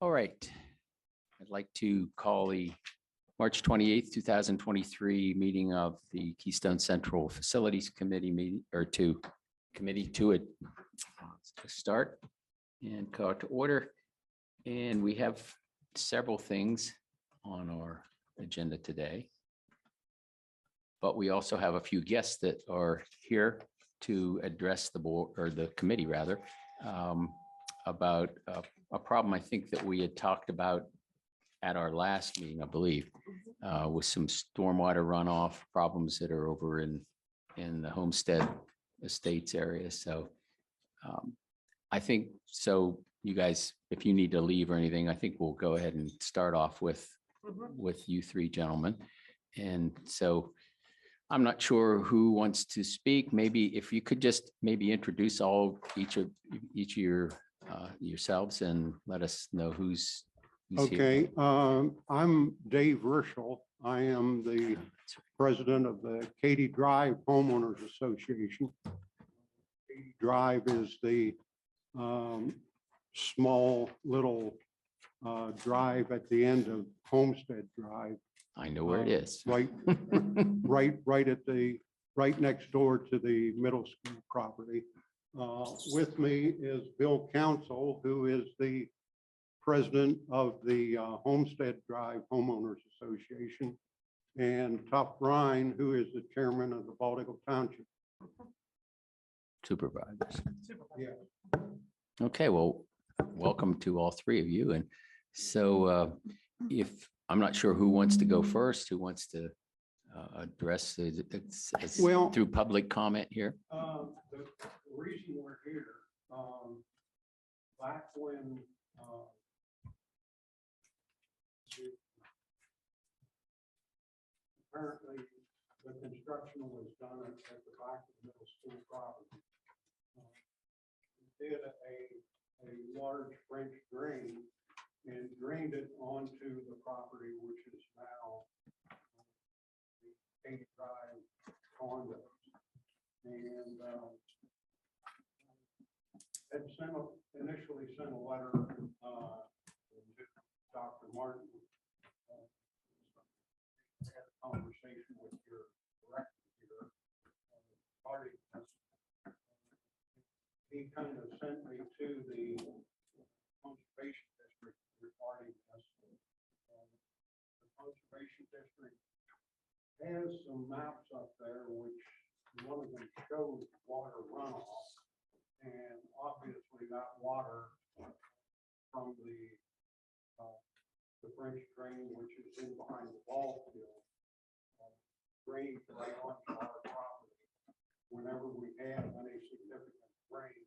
All right. I'd like to call the March 28th, 2023 meeting of the Keystone Central Facilities Committee meeting committee to it to start and call to order. And we have several things on our agenda today. But we also have a few guests that are here to address the board or the committee rather about a problem I think that we had talked about at our last meeting, I believe, with some stormwater runoff problems that are over in the Homestead Estates area. So I think so. You guys, if you need to leave or anything, I think we'll go ahead and start off with you three gentlemen. And so I'm not sure who wants to speak. Maybe if you could just maybe introduce each of your yourselves and let us know who's here. Okay, I'm Dave Rishel. I am the president of the Katy Drive Homeowners Association. Katy Drive is the small little drive at the end of Homestead Drive. I know where it is. Right next door to the middle school property. With me is Bill Council, who is the president of the Homestead Drive Homeowners Association, and Tuff Ryan, who is the chairman of the Baldico Township Supervisors. Yeah. Okay, well, welcome to all three of you. And so if I'm not sure who wants to go first, who wants to address through public comment here. The reason we're here, back when apparently the construction was done at the back of the middle school property, did a large French drain and drained it onto the property, which is now the Katy Drive condos. And had initially sent a letter to Dr. Martin. Had a conversation with your director here regarding this. He kind of sent me to the conservation district regarding this. The conservation district has some maps up there, which one of them shows water runoff, and obviously that water from the French drain, which is in behind the ball field, drains right onto our property. Whenever we have any significant rain,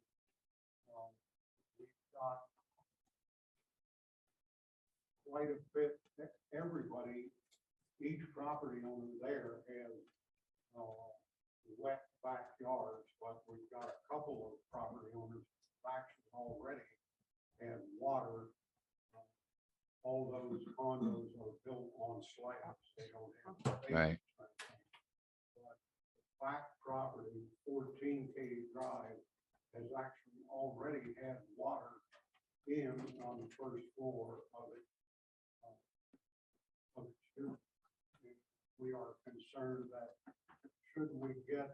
we've got quite a bit. Everybody, each property owner there has wet backyards, but we've got a couple of property owners actually already had water. All those condos are built on slabs. They don't have Right. But the back property, 14 Katy Drive, has actually already had water in on the first floor of it. We are concerned that should we get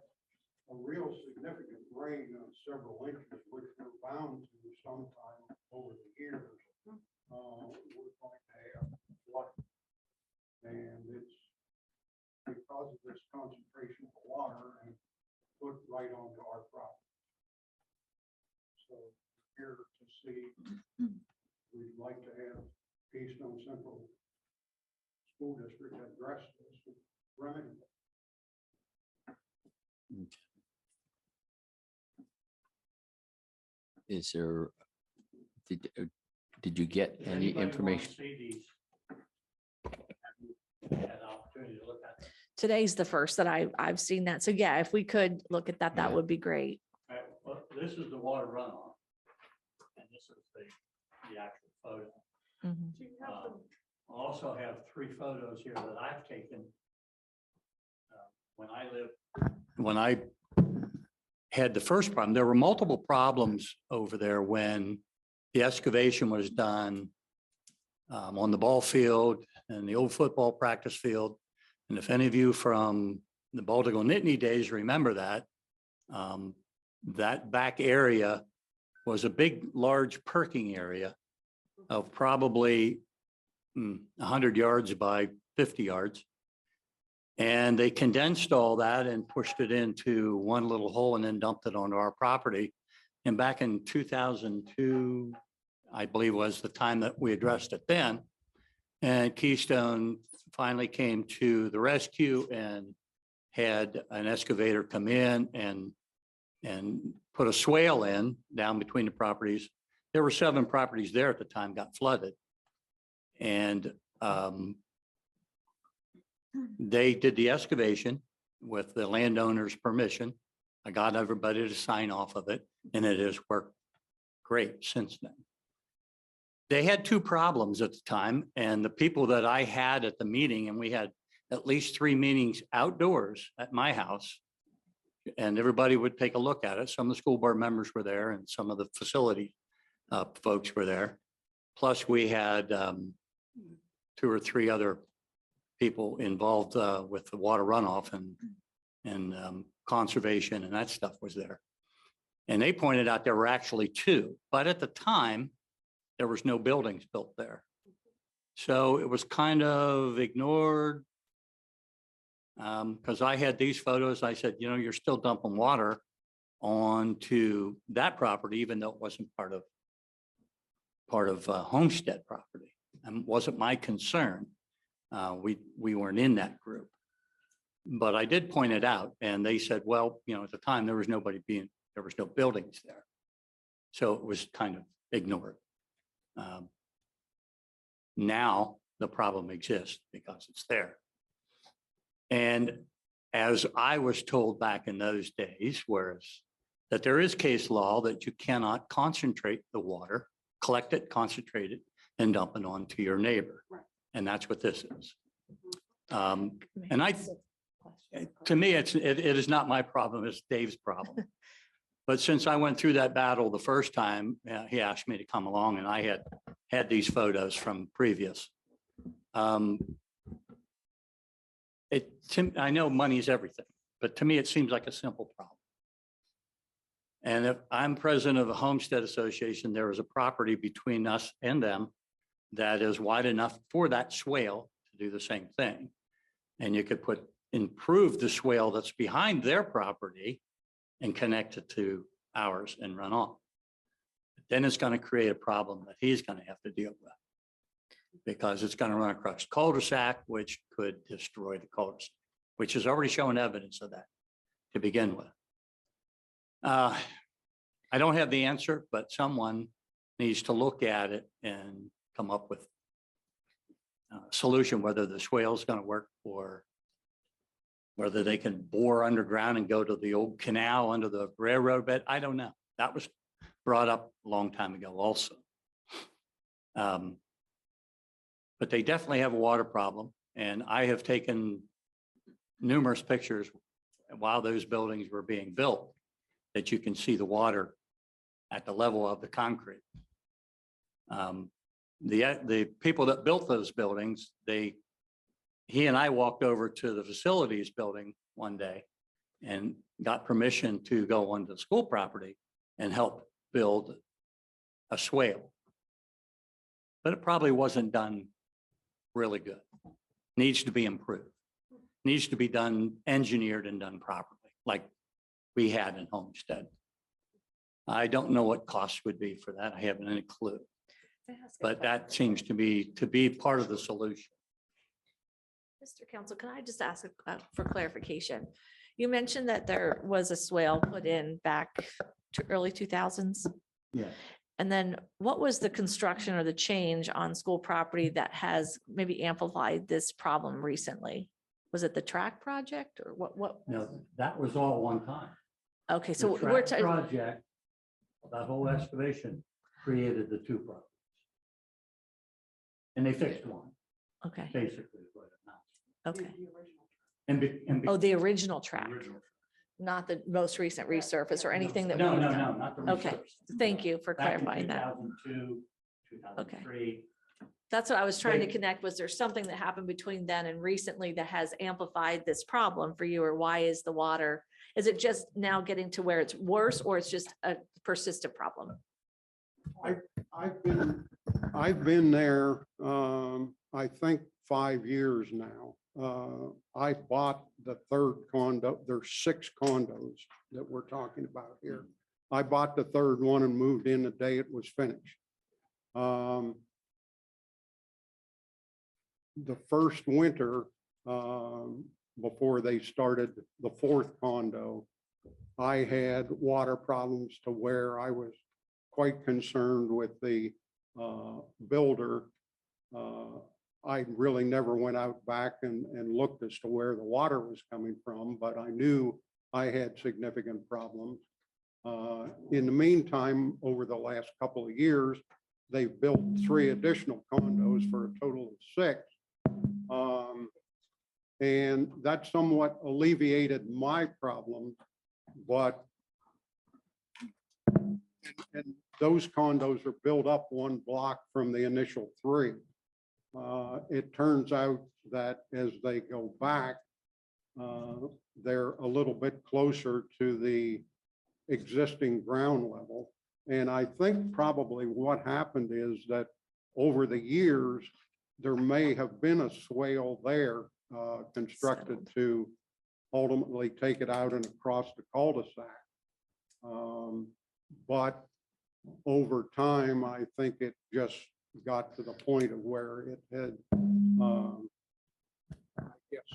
a real significant rain of several inches, which we're bound to sometime over the years, we're going to have flood. And it's because of this concentration of water and put right onto our property. So here to see, we'd like to have Keystone Central School District address this and remedy it. Is there, did you get any information? Today's the first that I've seen that. So yeah, if we could look at that, that would be great. Right, well, this is the water runoff, and this is the actual photo. Mhm. I also have 3 photos here that I've taken when I had the first problem. There were multiple problems over there when the excavation was done on the ball field and the old football practice field. And if any of you from the Baltimore Nittany days remember that, that back area was a big, large perking area of probably 100 yards by 50 yards. And they condensed all that and pushed it into one little hole and then dumped it onto our property. And back in 2002, I believe was the time that we addressed it then. And Keystone finally came to the rescue and had an excavator come in and put a swale in down between the properties. There were 7 properties there at the time got flooded. And they did the excavation with the landowner's permission. I got everybody to sign off of it, and it has worked great since then. They had 2 problems at the time, and the people that I had at the meeting, and we had at least 3 meetings outdoors at my house, and everybody would take a look at it. Some of the school board members were there and some of the facility folks were there. Plus we had 2 or 3 other people involved with the water runoff and conservation, and that stuff was there. And they pointed out there were actually 2, but at the time, there was no buildings built there. So it was kind of ignored. Because I had these photos, I said, you know, you're still dumping water onto that property, even though it wasn't part of homestead property. And wasn't my concern. We weren't in that group. But I did point it out, and they said, well, you know, at the time there was no buildings there. So it was kind of ignored. Now the problem exists because it's there. And as I was told back in those days, that there is case law that you cannot concentrate the water, collect it, concentrate it, and dump it onto your neighbor. Right. And that's what this is. And to me, it is not my problem, it's Dave's problem. But since I went through that battle the first time, he asked me to come along, and I had these photos from previous. I know money is everything, but to me, it seems like a simple problem. And if I'm president of a homestead association, there is a property between us and them that is wide enough for that swale to do the same thing. And you could improve the swale that's behind their property and connect it to ours and run off. Then it's going to create a problem that he's going to have to deal with, because it's going to run across cul-de-sac, which could destroy the cul-de-sac, which has already shown evidence of that to begin with. I don't have the answer, but someone needs to look at it and come up with a solution, whether the swale is going to work or whether they can bore underground and go to the old canal under the railroad bed. I don't know. That was brought up a long time ago also. But they definitely have a water problem. And I have taken numerous pictures while those buildings were being built that you can see the water at the level of the concrete. The people that built those buildings, he and I walked over to the facilities building one day and got permission to go onto the school property and help build a swale. But it probably wasn't done really good. Needs to be improved. Needs to be done, engineered and done properly, like we had in Homestead. I don't know what costs would be for that. I haven't any clue. But that seems to be part of the solution. Mr. Council, can I just ask for clarification? You mentioned that there was a swale put in back to early 2000s. Yeah. And then what was the construction or the change on school property that has maybe amplified this problem recently? Was it the track project or what? No, that was all one time. Okay, so The we're track project, that whole excavation created the 2 properties. And they fixed one, okay, basically. Is what it amounts to. okay. The original. Oh, the original track, Original. not the most recent resurface or anything that. No, we've no, done. no, not the Okay, research. thank you for Back in clarifying that. 2002, 2003, That's what I was trying to They- connect. Was there something that happened between then and recently that has amplified this problem for you? Or why is the water, is it just now getting to where it's worse or it's just a persistent problem? I've been there, I think 5 years now. I bought the third condo. There's 6 condos that we're talking about here. I bought the third one and moved in the day it was finished. The first winter, before they started the 4th condo, I had water problems to where I was quite concerned with the builder. I really never went out back and looked as to where the water was coming from, but I knew I had significant problems. In the meantime, over the last couple of years, they've built 3 additional condos for a total of 6. And that somewhat alleviated my problem, but and those condos are built up 1 block from the initial 3. It turns out that as they go back, they're a little bit closer to the existing ground level. And I think probably what happened is that over the years, there may have been a swale there constructed Settled. to ultimately take it out and across the cul-de-sac. But over time, I think it just got to the point of where it had, I guess,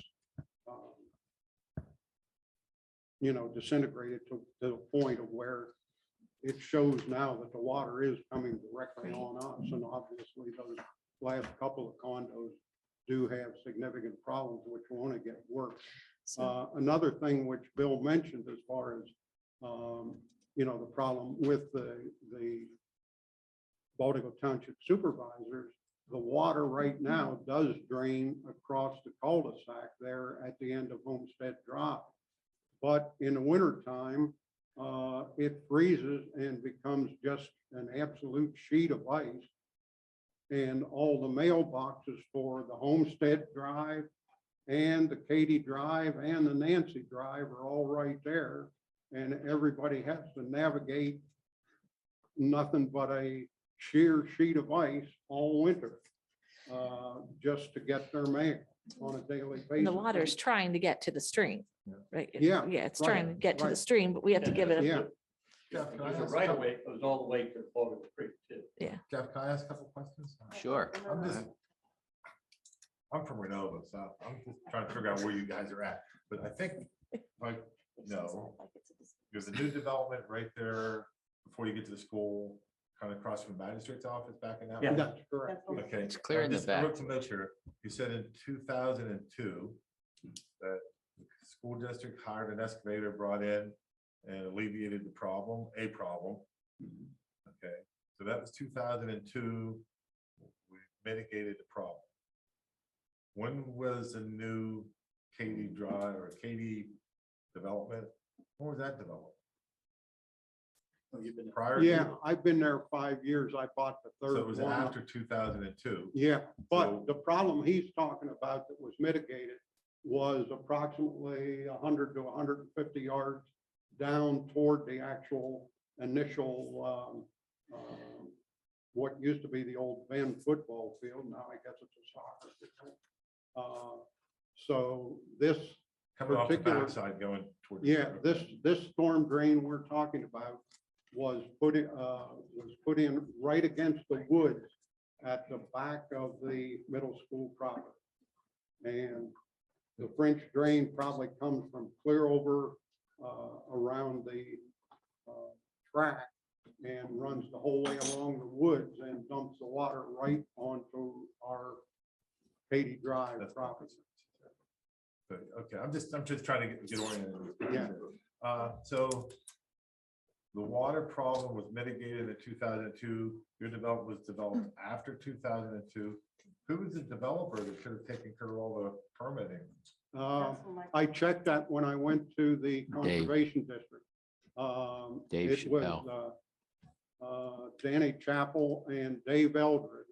disintegrated to the point of where it shows now that the water is coming directly on us. And obviously those last couple of condos do have significant problems, which want to get worse. So, Another thing which Bill mentioned as far as, the problem with the Baltimore Township supervisors, the water right now does drain across the cul-de-sac there at the end of Homestead Drive. But in the wintertime, it freezes and becomes just an absolute sheet of ice. And all the mailboxes for the Homestead Drive and the Katy Drive and the Nancy Drive are all right there. And everybody has to navigate nothing but a sheer sheet of ice all winter, just to get their mail on a daily basis. and the water's trying to get to the stream, right? Yeah, Yeah, it's right, trying to get to the right. stream, but we have to give it, Yeah. Jeff, can I There's a ask right a of couple- way, it goes all the way to Baltimore Creek too. Jeff, can I ask a couple questions? Sure. I'm from Renova, so I'm just trying to figure out where you guys are at, but I think, like, no, there's a new development right there before you get to the school, kind of across from the magistrate's office back in that. Yeah. way? That's correct. Okay. It's clear in the I back. wrote some notes here. You said in 2002 that the school district hired an excavator, brought in and alleviated the problem, a problem. Okay, so that was 2002. We mitigated the problem. When was the new Katy Drive or Katy development? When was that developed? Prior? to- Yeah, I've been there 5 years. I bought the So third it was one. after 2002. Yeah, So- but the problem he's talking about that was mitigated was approximately 100 to 150 yards down toward the actual initial, what used to be the old Bend football field. Now I guess it's a soccer field. So this, Coming off the particular- backside going towards. the yeah, river. this storm drain we're talking about was put in right against the woods at the back of the middle school property. And the French drain probably comes from clear over around the track and runs the whole way along the woods and dumps the water right onto our Katy Drive That's property. But, okay, I'm just trying to get oriented. Yeah. So the water problem was mitigated in 2002. Your development was developed after 2002. Who was the developer that should have taken care of all the permitting? I checked that when I went to the Conservation District. Dave It was, Danny Chappell and Dave Eldred.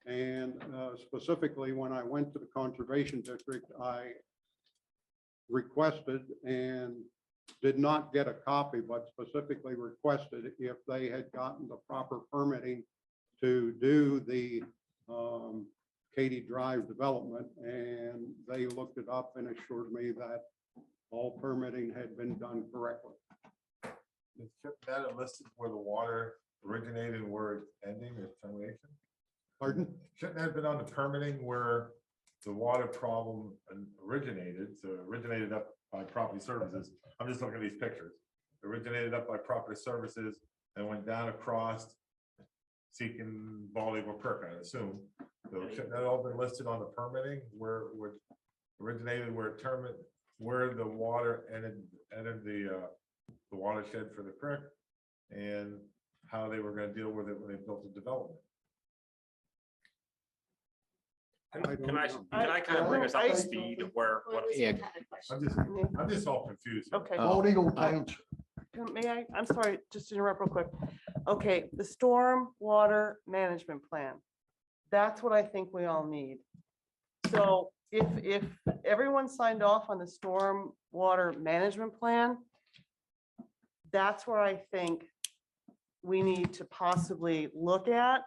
And specifically, when I went to the Conservation District, I requested and did not get a copy, but specifically requested if they had gotten the proper permitting to do the Katy Drive development, and they looked it up and assured me that all permitting had been done correctly. Is that listed where the water originated, and where it's ending or termination? Pardon? Shouldn't that have been on the permitting where the water problem originated? So originated up by property services. I'm just looking at these pictures. Originated up by property services and went down across seeking Baldy or Perk, I assume. So shouldn't that all been listed on the permitting where it originated, where it terminated, where the water entered the watershed for the creek, and how they were going to deal with it when they built the development? Can I kind of bring us up to speed of where, what, Yeah. I'm just all confused. Okay. Oh. Eagle Township. May I? I'm sorry, just to interrupt real quick. Okay, the storm water management plan. That's what I think we all need. So if everyone signed off on the storm water management plan, that's where I think we need to possibly look at,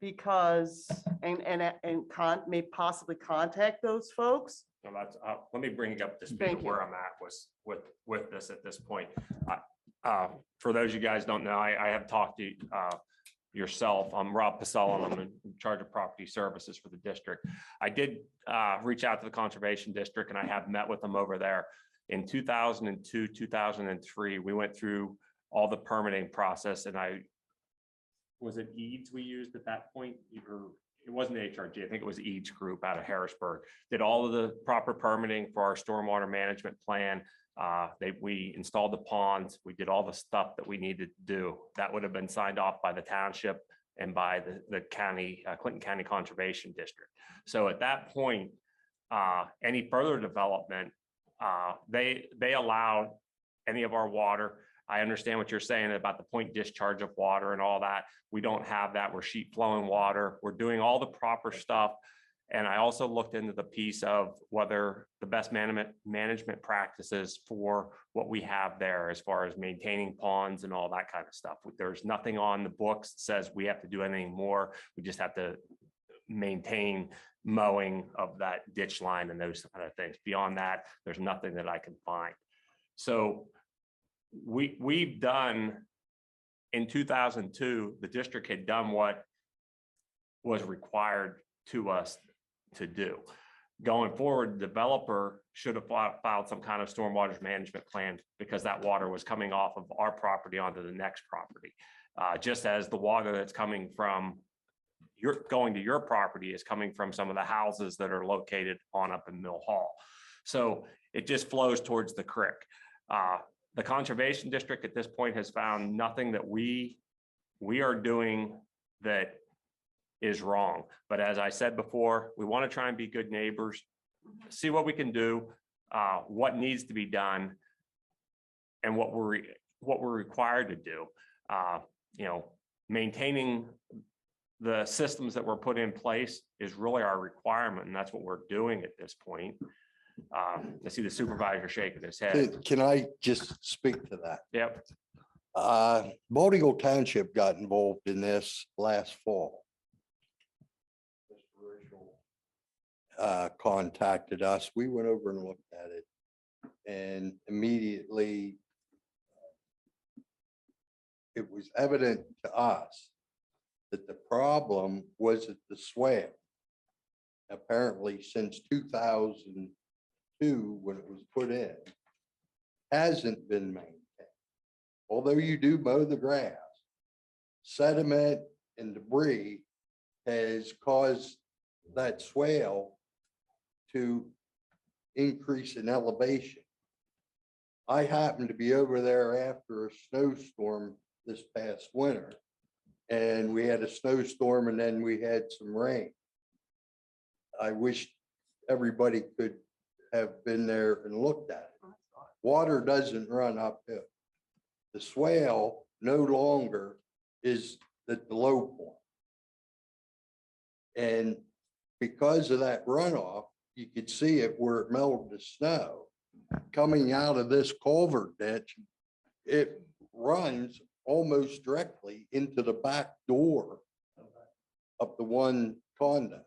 because, may possibly contact those folks. no, that's, let me bring up the speed Thank of you. where I'm at with this at this point. For those you guys don't know, I have talked to yourself. I'm Rob Pasella, and I'm in charge of property services for the district. I did reach out to the Conservation District, and I have met with them over there. In 2002, 2003, we went through all the permitting process, and was it EADS we used at that point? Or it wasn't HRG, I think it was EADS Group out of Harrisburg. Did all of the proper permitting for our stormwater management plan. We installed the ponds, we did all the stuff that we needed to do. That would have been signed off by the township and by the county, Clinton County Conservation District. So at that point, any further development, they allowed any of our water. I understand what you're saying about the point discharge of water and all that. We don't have that. We're sheet flowing water. We're doing all the proper stuff. And I also looked into the piece of whether the best management practices for what we have there as far as maintaining ponds and all that kind of stuff. There's nothing on the books that says we have to do anything more. We just have to maintain mowing of that ditch line and those kind of things. Beyond that, there's nothing that I can find. So we've done, in 2002, the district had done what was required to us to do. Going forward, the developer should have filed some kind of stormwater management plan, because that water was coming off of our property onto the next property. Just as the water that's coming from going to your property is coming from some of the houses that are located on up in Mill Hall. So it just flows towards the creek. The Conservation District at this point has found nothing that we are doing that is wrong. But as I said before, we want to try and be good neighbors, see what we can do, what needs to be done, and what we're required to do. Maintaining the systems that were put in place is really our requirement, and that's what we're doing at this point. I see the supervisor shaking his head. Can I just speak to that? Yep. Bald Eagle Township got involved in this last fall. Mr. Richel contacted us. We went over and looked at it, and immediately it was evident to us that the problem was at the swale. Apparently, since 2002, when it was put in, hasn't been maintained. Although you do mow the grass, sediment and debris has caused that swale to increase in elevation. I happened to be over there after a snowstorm this past winter, and we had a snowstorm and then we had some rain. I wish everybody could have been there and looked at it. Water doesn't run uphill. The swale no longer is at the low point. And because of that runoff, you could see it where it melted the snow. Coming out of this culvert ditch, it runs almost directly into the back door of the one condo.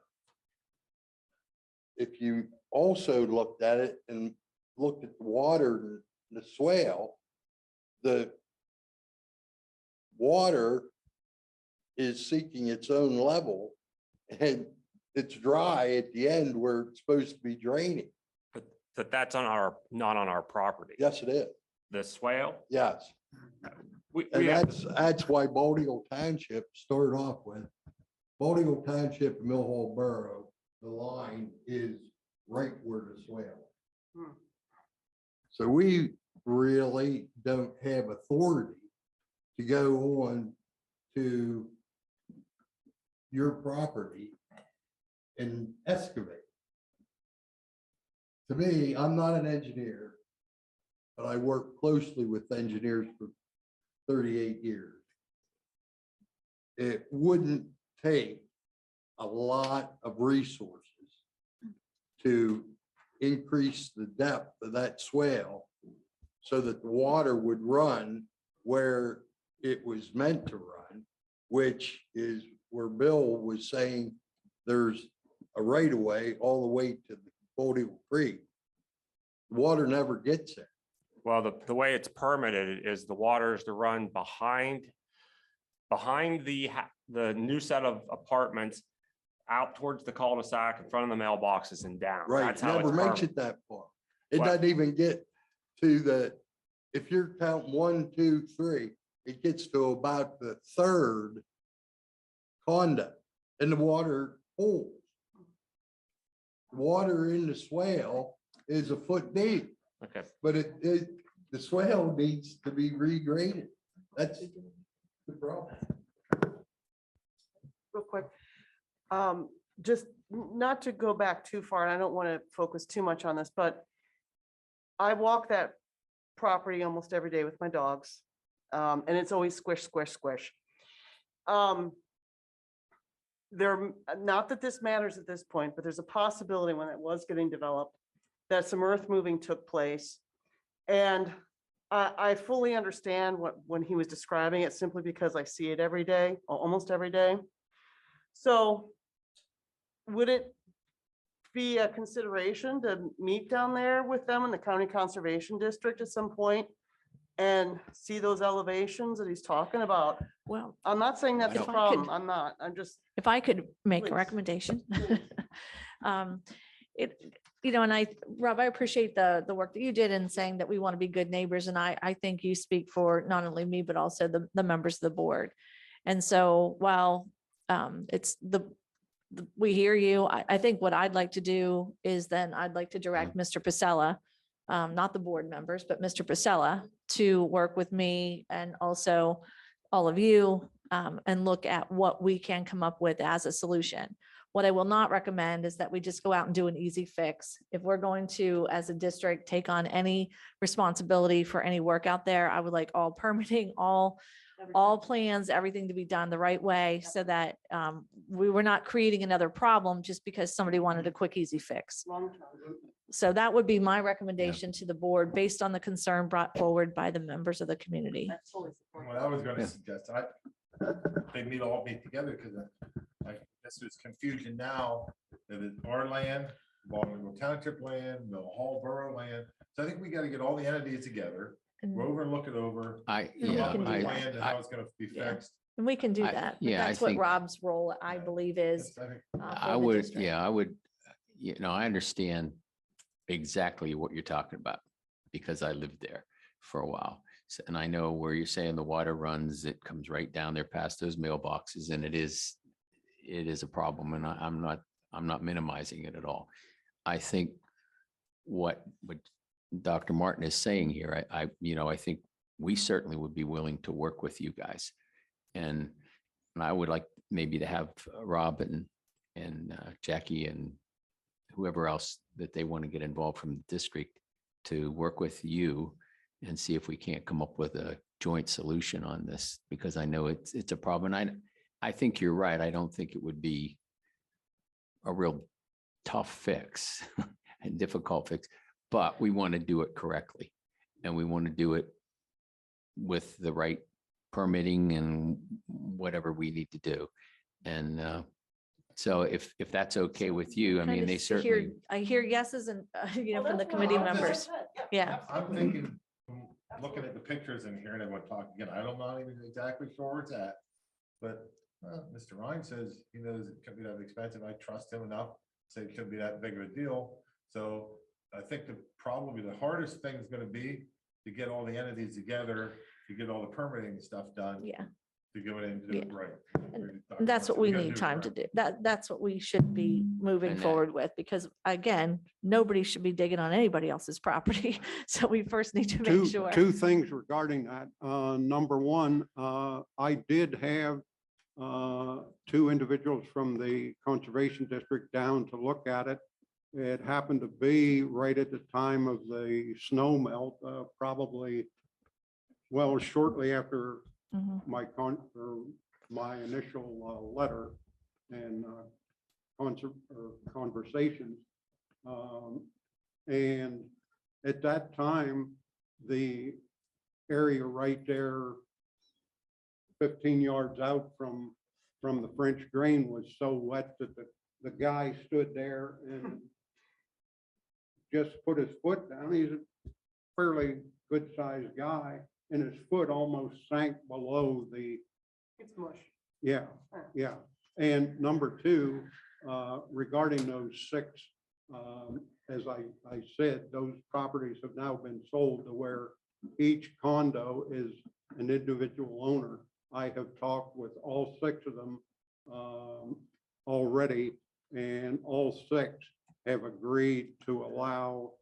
If you also looked at it and looked at the water, and the swale, the water is seeking its own level, and it's dry at the end where it's supposed to be draining. But that's not on our property. Yes, it is. The swale. Yes. We And have, that's why Balding Township started off with. Balding Township, Mill Hall Borough, the line is right where the swale. Hmm. So we really don't have authority to go on to your property and excavate. To me, I'm not an engineer, but I work closely with engineers for 38 years. It wouldn't take a lot of resources to increase the depth of that swale so that the water would run where it was meant to run, which is where Bill was saying there's a right of way all the way to the Balding Creek. Water never gets there. well, the way it's permitted is the water is to run behind the new set of apartments out towards the cul-de-sac in front of the mailboxes and down. Right, That's how it's never makes permitted. it that far. It What? doesn't even get to the, if you're counting 1, 2, 3, it gets to about the third condo and the water pools. Water in the swale is a foot deep, Okay, but the swale needs to be regraded. That's the problem. Real quick. Just not to go back too far, and I don't want to focus too much on this, but I walk that property almost every day with my dogs. And it's always squish, squish, squish. There, not that this matters at this point, but there's a possibility when it was getting developed that some earth moving took place. And I fully understand when he was describing it, simply because I see it every day, almost every day. So would it be a consideration to meet down there with them in the County Conservation District at some point and see those elevations that he's talking about? Well, I'm not saying that's a If I problem. could- I'm not. I'm just, if I could make Please. a recommendation. Please. It, and Rob, I appreciate the work that you did in saying that we want to be good neighbors. And I think you speak for not only me, but also the members of the board. And so while it's we hear you, I think what I'd like to do is then I'd like to direct Mr. Pasella, not the board members, but Mr. Pasella, to work with me and also all of you and look at what we can come up with as a solution. What I will not recommend is that we just go out and do an easy fix. If we're going to, as a district, take on any responsibility for any work out there, I would like all permitting, all plans, everything to be done the right way so that we were not creating another problem just because somebody wanted a quick, easy fix. long term. So that would be my recommendation to the board based on the concern brought forward by the members of the community. That's totally supportive. What I was gonna Yeah. suggest, they need to all meet together, because this is confusion now, that it's our land, Baltimore Township land, Mill Hall Borough land. So I think we gotta get all the entities together, And go over and look it over, we come can up with do a that. plan to how it's gonna be Yeah. fixed. and we can do I- that. But yeah, I that's what think- Rob's role, I Yeah. believe, is. I think I for the would, district. yeah, I would, I understand exactly what you're talking about because I lived there for a while. And I know where you're saying the water runs, it comes right down there past those mailboxes and it is a problem and I'm not minimizing it at all. I think what Dr. Martin is saying here, I think we certainly would be willing to work with you guys. And I would like maybe to have Rob and Jackie and whoever else that they want to get involved from the district to work with you and see if we can't come up with a joint solution on this, because I know it's a problem. I think you're right. I don't think it would be a real tough fix and difficult fix, but we want to do it correctly. And we want to do it with the right permitting and whatever we need to do. And so if that's okay with you, I Kind mean, of they hear- certainly, I hear yeses and, Well, from the that's what committee I members. said, Yeah. I'm thinking, from looking at the pictures and hearing everyone talk again, I'm not even exactly sure where it's at. But Mr. Ryan says he knows it could be that expensive. I trust him enough, say it couldn't be that big of a deal. So I think probably the hardest thing is gonna be to get all the entities together, to get all the permitting and stuff done, Yeah. to go in and do it right. And that's what we gotta need do it time to right. do. That's what we should be moving And that- forward with, because again, nobody should be digging on anybody else's property. So we first need to make sure. Two things regarding that. Number one, I did have two individuals from the Conservation District down to look at it. It happened to be right at the time of the snow melt, probably, well, shortly after Mhm. my initial letter and conversations. And at that time, the area right there, 15 yards out from the French drain was so wet that the guy stood there and just put his foot down. He's a fairly good sized guy and his foot almost sank below the, It's mush. yeah, yeah. And number two, regarding those six, as I said, those properties have now been sold to where each condo is an individual owner. I have talked with all six of them already, and all six have agreed to allow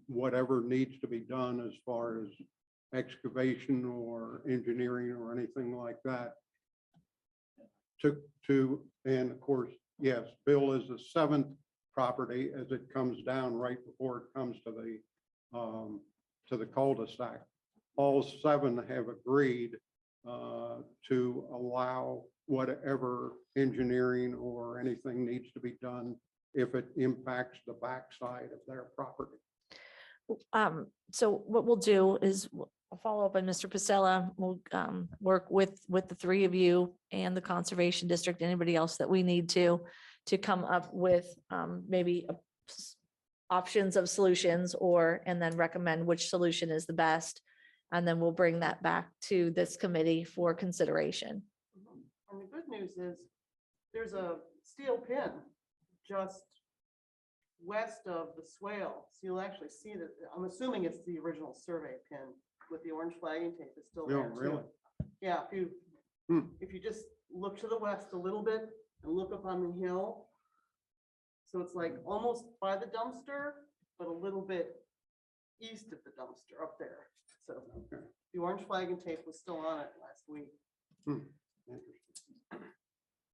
whatever needs to be done as far as excavation or engineering or anything like that. And of course, yes, Bill is the seventh property as it comes down right before it comes to the cul-de-sac. All seven have agreed to allow whatever engineering or anything needs to be done if it impacts the backside of their property. So what we'll do is I'll follow up on Mr. Pasella. We'll work with the three of you and the Conservation District, anybody else that we need to come up with maybe options of solutions and then recommend which solution is the best. And then we'll bring that back to this committee for consideration. And the good news is there's a steel pin just west of the swale. So you'll actually see that. I'm assuming it's the original survey pin with the orange flagging tape is still there Oh, really? too. Yeah, if you just look to the west a little bit and look up on the hill. So it's like almost by the dumpster, but a little bit east of the dumpster up there. So the orange flagging tape was still on it last week.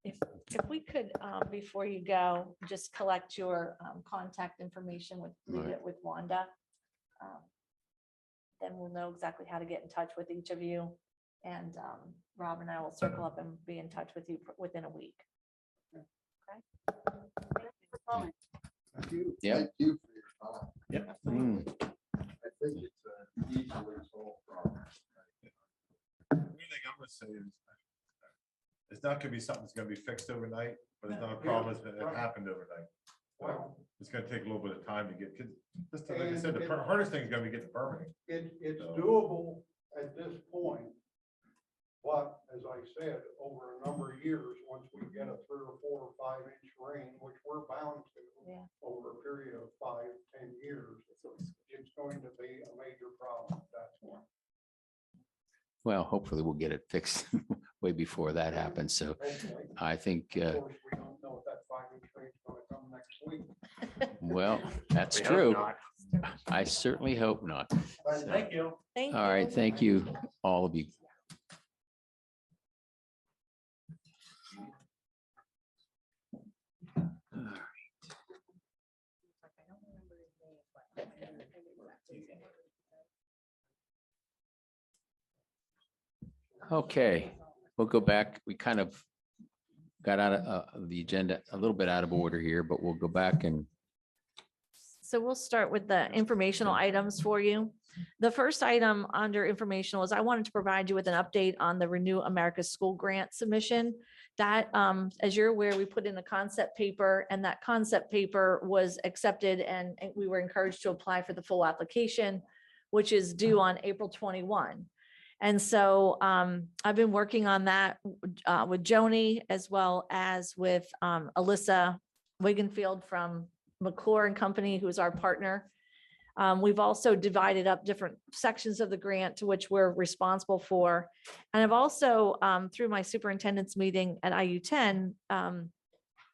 If we could, before you go, just collect your contact information leave it with Wanda. Then we'll know exactly how to get in touch with each of you. And Rob and I will circle up and be in touch with you within a week. Thank you for coming. Thank you. Yeah. Thank you for your time. Absolutely. I think it's an easily solved problem. The only thing I'm gonna say is, it's not gonna be something that's gonna be fixed overnight, but it's not a problem that's gonna happen overnight. Well, It's gonna take a little bit of time to get, cause just like I said, the hardest thing is gonna be get the permitting. it's doable at this point. But as I said, over a number of years, once we get a 3 or 4 or 5 inch rain, which we're bound to Yeah. over a period of 5, 10 years, it's going to be a major problem. That's why. well, hopefully we'll get it fixed way before that happens. So Hopefully. I think, Of course, we don't know if that 5 inch rain is going to come next week. well, that's We hope true. not. I certainly hope not. Thank you. Thank All right, thank you, all of you. Okay, we'll go back. We kind of got out of the agenda a little bit out of order here, but we'll go back and So we'll start with the informational items for you. The first item under informational is I wanted to provide you with an update on the Renew America School Grant submission. That, as you're aware, we put in a concept paper and that concept paper was accepted and we were encouraged to apply for the full application, which is due on April 21. And so I've been working on that with Joni as well as with Alyssa Wiganfield from McClure and Company, who is our partner. We've also divided up different sections of the grant to which we're responsible for. And I've also, through my superintendent's meeting at IU10,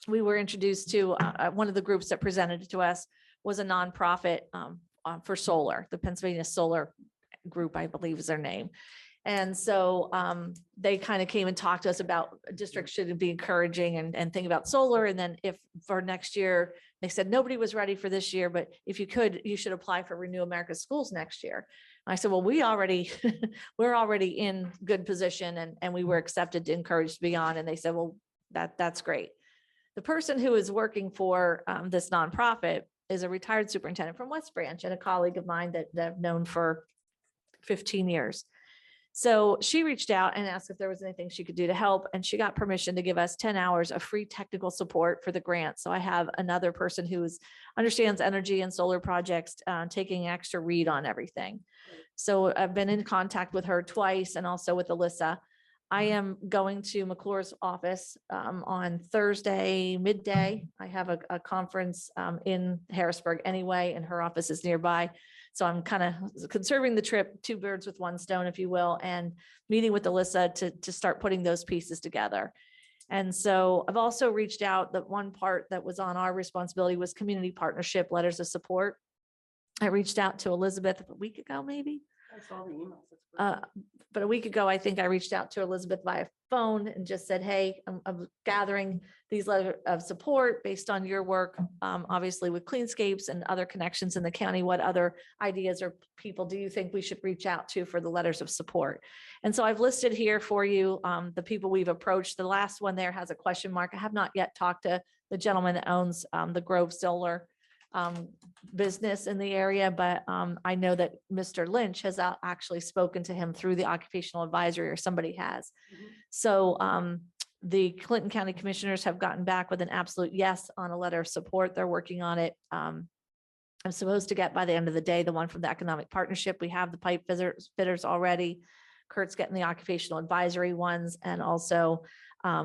we were introduced to one of the groups that presented to us was a nonprofit for solar, the Pennsylvania Solar Group, I believe is their name. And so they kind of came and talked to us about districts should be encouraging and think about solar. And then if for next year, they said nobody was ready for this year, but if you could, you should apply for Renew America Schools next year. I said, well, we're already in good position and we were accepted to encourage to be on. And they said, well, that's great. The person who is working for this nonprofit is a retired superintendent from West Branch and a colleague of mine that I've known for 15 years. So she reached out and asked if there was anything she could do to help, and she got permission to give us 10 hours of free technical support for the grant. So I have another person who understands energy and solar projects, taking extra read on everything. So I've been in contact with her twice and also with Alyssa. I am going to McClure's office on Thursday midday. I have a conference in Harrisburg anyway, and her office is nearby. So I'm kind of conserving the trip, two birds with one stone, if you will, and meeting with Alyssa to start putting those pieces together. And so I've also reached out. That one part that was on our responsibility was community partnership letters of support. I reached out to Elizabeth a week ago, maybe. I saw the emails. That's great. But a week ago, I think I reached out to Elizabeth via phone and just said, hey, I'm gathering these letters of support based on your work, obviously with Cleanscapes and other connections in the county. What other ideas or people do you think we should reach out to for the letters of support? And so I've listed here for you the people we've approached. The last one there has a question mark. I have not yet talked to the gentleman that owns the Grove Solar business in the area, but I know that Mr. Lynch has actually spoken to him through the occupational advisory, or somebody has. Mhm. So the Clinton County Commissioners have gotten back with an absolute yes on a letter of support. They're working on it. I'm supposed to get by the end of the day the one from the Economic Partnership. We have the pipe fitters already. Kurt's getting the occupational advisory ones, and also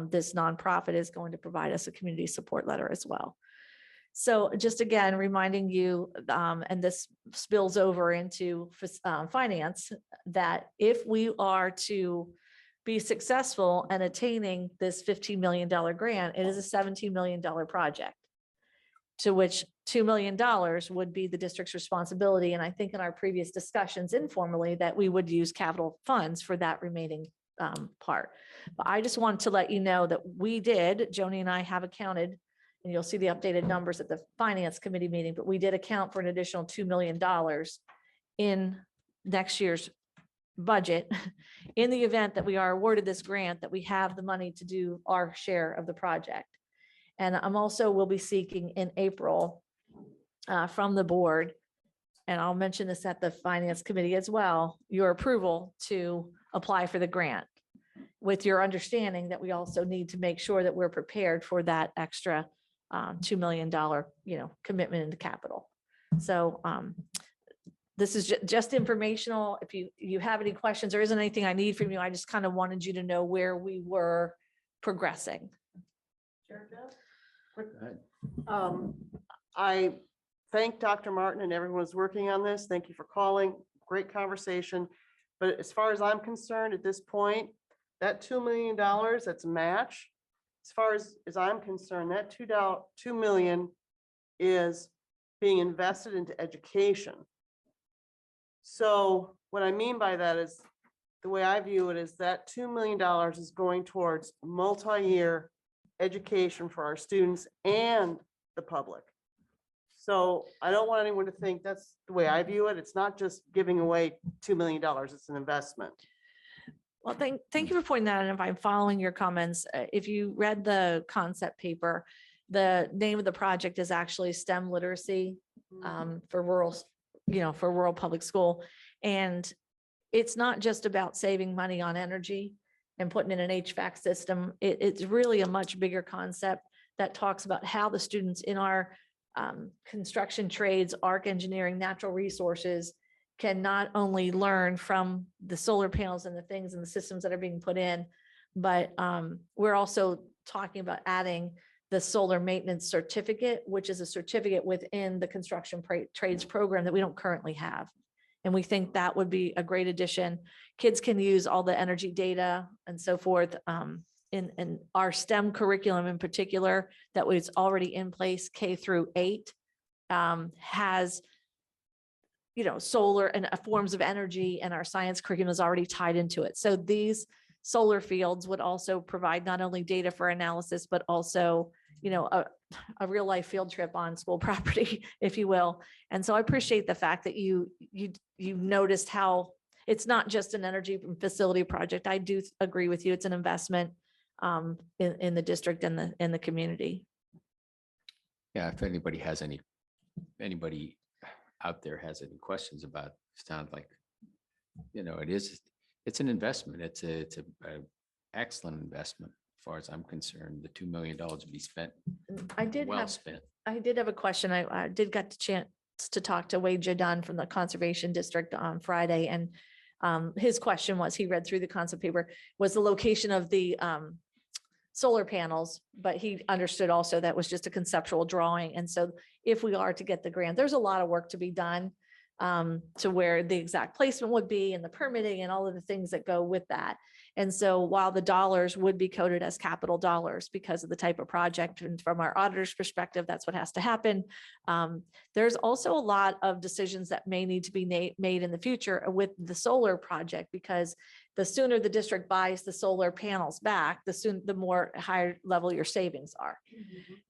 this nonprofit is going to provide us a community support letter as well. So just again, reminding you, and this spills over into finance, that if we are to be successful in attaining this $15 million grant, it is a $17 million project, to which $2 million would be the district's responsibility. And I think in our previous discussions informally that we would use capital funds for that remaining part. But I just want to let you know that we did, Joni and I have accounted, and you'll see the updated numbers at the finance committee meeting, but we did account for an additional $2 million in next year's budget in the event that we are awarded this grant, that we have the money to do our share of the project. And I'm also will be seeking in April from the board, and I'll mention this at the finance committee as well, your approval to apply for the grant, with your understanding that we also need to make sure that we're prepared for that extra $2 million, commitment into capital. So this is just informational. If you have any questions, there isn't anything I need from you. I just kind of wanted you to know where we were progressing. I thank Dr. Martin and everyone who's working on this. Thank you for calling. Great conversation. But as far as I'm concerned at this point, that $2 million, that's a match. As far as I'm concerned, that $2 million is being invested into education. So what I mean by that is, the way I view it is that $2 million is going towards multi-year education for our students and the public. So I don't want anyone to think that's the way I view it. It's not just giving away $2 million, it's an investment. Well, thank you for pointing that out. And if I'm following your comments, if you read the concept paper, the name of the project is actually STEM literacy for rural, for rural public school. And it's not just about saving money on energy and putting in an HVAC system. It's really a much bigger concept that talks about how the students in our construction trades, arc engineering, natural resources can not only learn from the solar panels and the things and the systems that are being put in, but we're also talking about adding the solar maintenance certificate, which is a certificate within the construction trades program that we don't currently have. And we think that would be a great addition. Kids can use all the energy data and so forth in our STEM curriculum in particular, that was already in place, K-8, has solar and forms of energy, and our science curriculum is already tied into it. So these solar fields would also provide not only data for analysis, but also, a real life field trip on school property, if you will. And so I appreciate the fact that you noticed how it's not just an energy facility project. I do agree with you. It's an investment in the district and in the community. Yeah, if anybody out there has any questions about, sound like, it's an investment. It's a excellent investment as far as I'm concerned. The $2 million to be spent, I did spent. have a question. I did get the chance to talk to Wade Jadon from the Conservation District on Friday. And his question was, he read through the concept paper, was the location of the solar panels, but he understood also that was just a conceptual drawing. And so if we are to get the grant, there's a lot of work to be done to where the exact placement would be and the permitting and all of the things that go with that. And so while the dollars would be coded as capital dollars because of the type of project, and from our auditor's perspective, that's what has to happen. There's also a lot of decisions that may need to be made in the future with the solar project, because the sooner the district buys the solar panels back, the more higher level your savings are.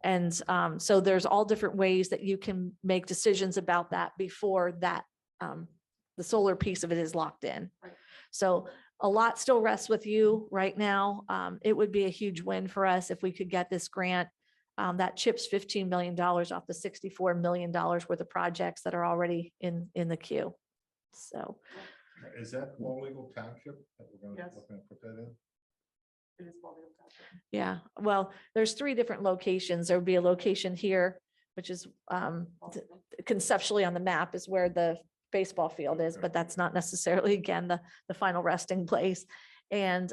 And so there's all different ways that you can make decisions about that before that the solar piece of it is locked in. Right. So a lot still rests with you right now. It would be a huge win for us if we could get this grant that chips $15 million off the $64 million worth of projects that are already in the queue. So. Is that Wall Eagle Township that we're Yes. gonna put that in? It is Baldwin Township. Yeah, well, there's 3 different locations. There would be a location here, which is conceptually on the map is where the baseball field is, but that's not necessarily, again, the final resting place. And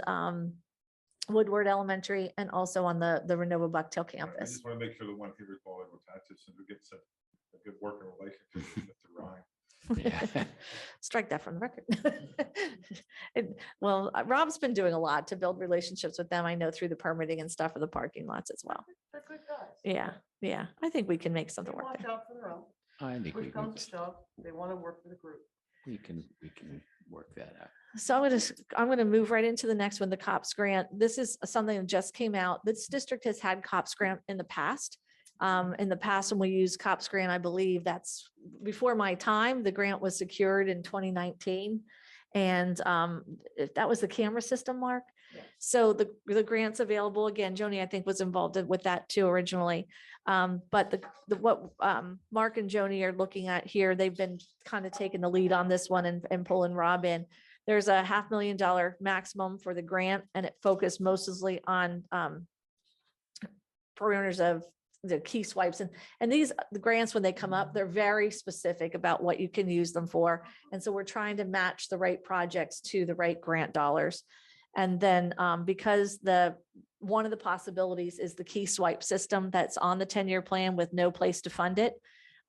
Woodward Elementary, and also on the Renova Bucktail I campus. just want to make sure the one here is Wall Eagle Township, so we get a good working relationship with Mr. Ryan. Yeah. Strike that from the record. Well, Rob's been doing a lot to build relationships with them. I know through the permitting and stuff for the parking lots as well. They're good guys. Yeah. I think we can make They something work watch there. out for their own. I think Push comes to shove, they want to work for the group. we can work that out. So I'm gonna move right into the next one, the COPS grant. This is something that just came out. This district has had COPS grant in the past. When we used COPS grant, I believe that's before my time. The grant was secured in 2019. And if that was the camera system, Mark. Yeah. So the grant's available again. Joni, I think, was involved with that too originally. But what Mark and Joni are looking at here, they've been kind of taking the lead on this one and pulling Rob in. There's a $500,000 maximum for the grant, and it focused mostly on parameters of the key swipes. And these the grants, when they come up, they're very specific about what you can use them for. And so we're trying to match the right projects to the right grant dollars. And then because one of the possibilities is the key swipe system that's on the 10-year plan with no place to fund it.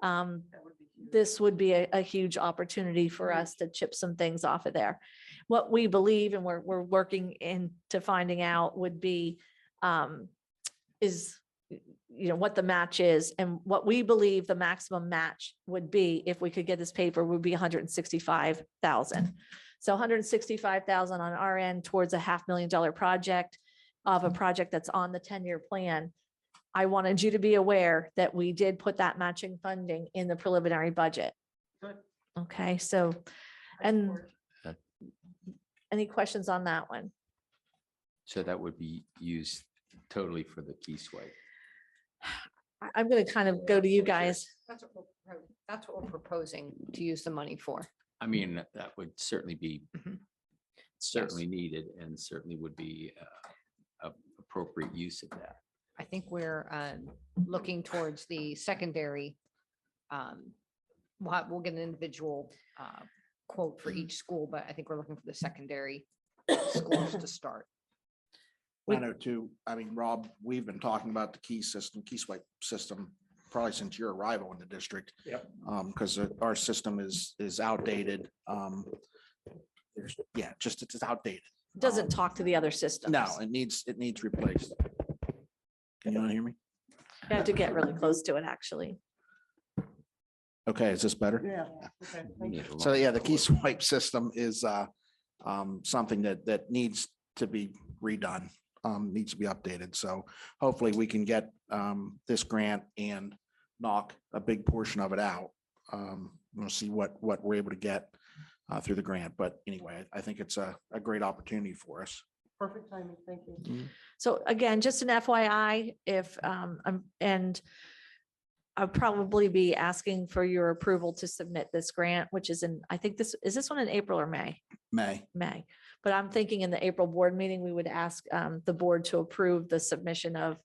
That would be huge. This would be a huge opportunity for us to chip some things off of there. What we believe, and we're working into finding out, would be is what the match is, and what we believe the maximum match would be if we could get this paper would be $165,000. So $165,000 on our end towards a $500,000 project of a project that's on the 10-year plan. I wanted you to be aware that we did put that matching funding in the preliminary budget. Good. Okay, so, I and support Any questions on that one? So that would be used totally for the Key Swipe. I'm going to kind of go to you guys. That's what we're proposing to use the money for. I mean, that would certainly be Mhm. certainly needed and certainly would be appropriate use of that. I think we're looking towards the secondary. We'll get an individual quote for each school, but I think we're looking for the secondary schools to start. 902, I mean, Rob, we've been talking about the key swipe system, probably since your arrival in the district. Yep. Because our system is outdated. It's outdated. Doesn't talk to the other systems. No, it needs replaced. Can you not hear me? You have to get really close to it, actually. Okay, is this better? Yeah. Okay, We thank you. need a So lot yeah, of the key work. swipe system is something that needs to be redone, needs to be updated. So hopefully we can get this grant and knock a big portion of it out. We'll see what we're able to get through the grant. But anyway, I think it's a great opportunity for us. Perfect timing. Thank you. So again, just an FYI, if, and I'll probably be asking for your approval to submit this grant, which is in, I think is this one in April or May? May. May. But I'm thinking in the April board meeting, we would ask the board to approve the submission of,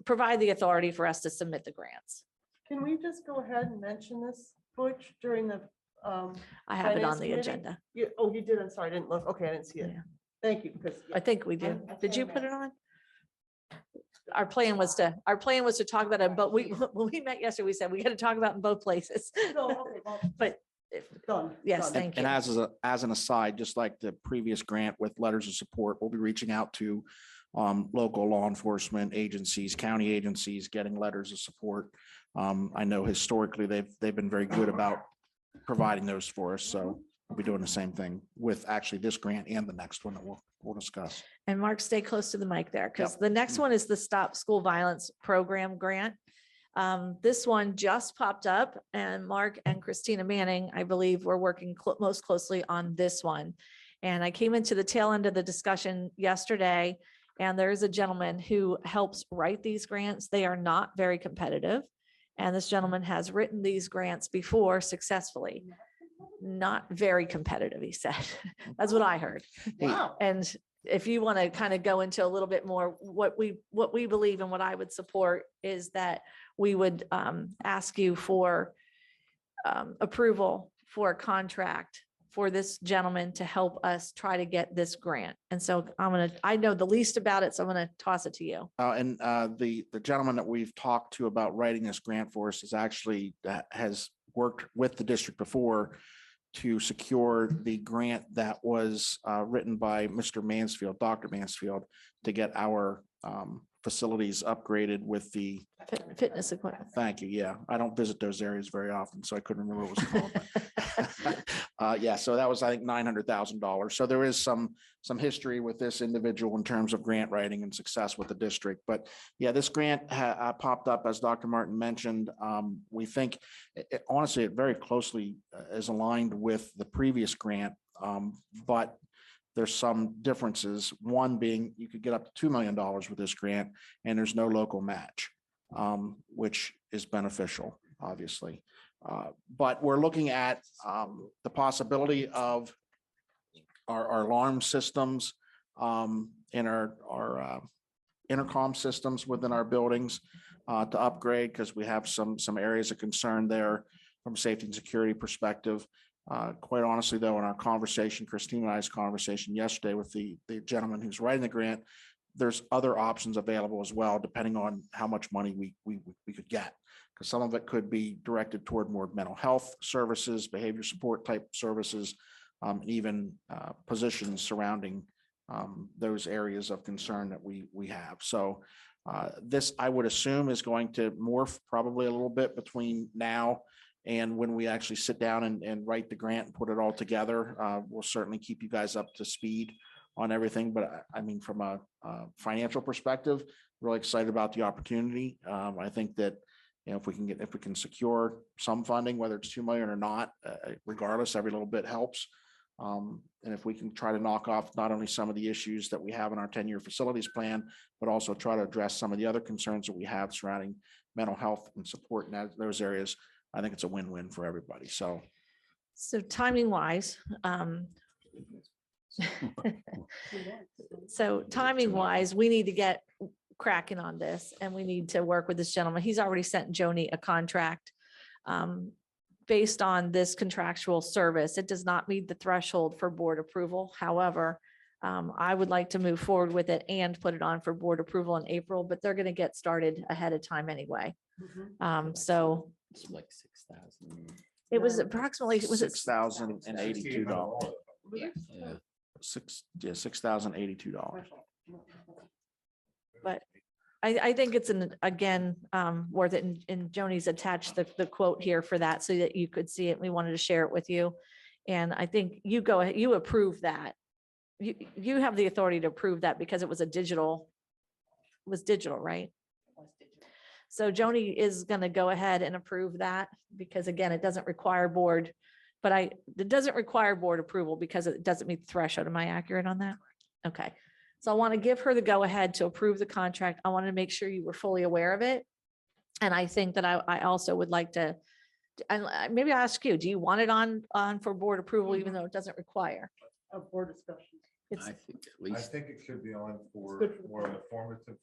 provide the authority for us to submit the grants. Can we just go ahead and mention this, Butch, during the? I have it on Finance the committee? agenda. Oh, you did. I'm sorry. I didn't look. Okay, I didn't see it. Yeah. Thank you, because. I think we did. That's Did you what I put it on? Our plan was to talk about it, but when we met yesterday, we said we got to talk about it in both places. No, okay, well, But if- done. yes, done. thank And you. as an aside, just like the previous grant with letters of support, we'll be reaching out to local law enforcement agencies, county agencies, getting letters of support. I know historically, they've been very good about providing those for us. So we'll be doing the same thing with actually this grant and the next one that we'll discuss. And Mark, stay close to the mic there, because Yep. the next one is the Stop School Violence Program grant. This one just popped up, and Mark and Christina Manning, I believe, were working most closely on this one. And I came into the tail end of the discussion yesterday, and there is a gentleman who helps write these grants. They are not very competitive. And this gentleman has written these grants before successfully. Not very competitive, he said. That's what I heard. Wow. And if you want to kind of go into a little bit more, what we believe and what I would support is that we would ask you for approval for a contract for this gentleman to help us try to get this grant. And so I know the least about it, so I'm gonna toss it to you. And the gentleman that we've talked to about writing this grant for us is actually has worked with the district before to secure the grant that was written by Mr. Mansfield, Dr. Mansfield, to get our facilities upgraded with the, Fitness equipment. thank you, yeah. I don't visit those areas very often, so I couldn't remember what it was called. Yeah, so that was, I think, $900,000. So there is some history with this individual in terms of grant writing and success with the district. But yeah, this grant popped up, as Dr. Martin mentioned. We think, honestly, it very closely is aligned with the previous grant, but there's some differences. One being you could get up to $2 million with this grant, and there's no local match, which is beneficial, obviously. But we're looking at the possibility of our alarm systems in our intercom systems within our buildings to upgrade, because we have some areas of concern there from a safety and security perspective. Quite honestly, though, in our conversation, Christine and I's conversation yesterday with the gentleman who's writing the grant, there's other options available as well, depending on how much money we could get. Because some of it could be directed toward more mental health services, behavior support type services, and even positions surrounding those areas of concern that we have. So this, I would assume, is going to morph probably a little bit between now and when we actually sit down and write the grant and put it all together. We'll certainly keep you guys up to speed on everything. But I mean, from a financial perspective, really excited about the opportunity. I think that You know, if we can secure some funding, whether it's 2 million or not, regardless, every little bit helps. And if we can try to knock off not only some of the issues that we have in our 10-year facilities plan, but also try to address some of the other concerns that we have surrounding mental health and support in those areas, I think it's a win-win for everybody. So So timing wise, we need to get cracking on this and we need to work with this gentleman. He's already sent Joni a contract. Based on this contractual service, it does not meet the threshold for board approval. However, I would like to move forward with it and put it on for board approval in April, but they're going to get started ahead of time anyway. So It's like 6,000. it was approximately, was it $6,082. Yeah. $6,082. But I think it's again, worth it. And Joni's attached the quote here for that so that you could see it. We wanted to share it with you. And I think you go ahead, you approve that. You have the authority to approve that because it was digital, right? So Joni is going to go ahead and approve that because again, it doesn't require board, but it doesn't require board approval because it doesn't meet the threshold. Am I accurate on that? Okay. So I want to give her the go ahead to approve the contract. I wanted to make sure you were fully aware of it. And I think that I also would like to, and maybe I'll ask you, do you want it on for board approval, even though it doesn't require? A board discussion. It's I think at I least, think it should be on for good for- more informative.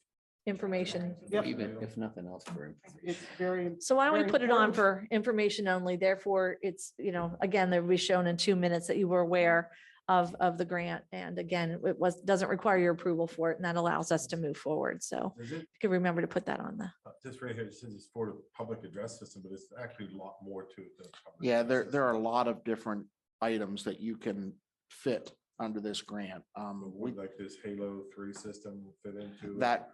information. Yep. even if nothing else for information. It's very, So why don't we Very put it on important. for information only? Therefore, it's, again, they'll be shown in 2 minutes that you were aware of the grant. And again, doesn't require your approval for it. And that allows us to move forward. So Is it, you can remember to put that on the. just right here, it says it's for the public address system, but it's actually a lot more to it than. a public Yeah, address there are a system. lot of different items that you can fit under this grant. Would like this Halo 3 system fit into? it? That-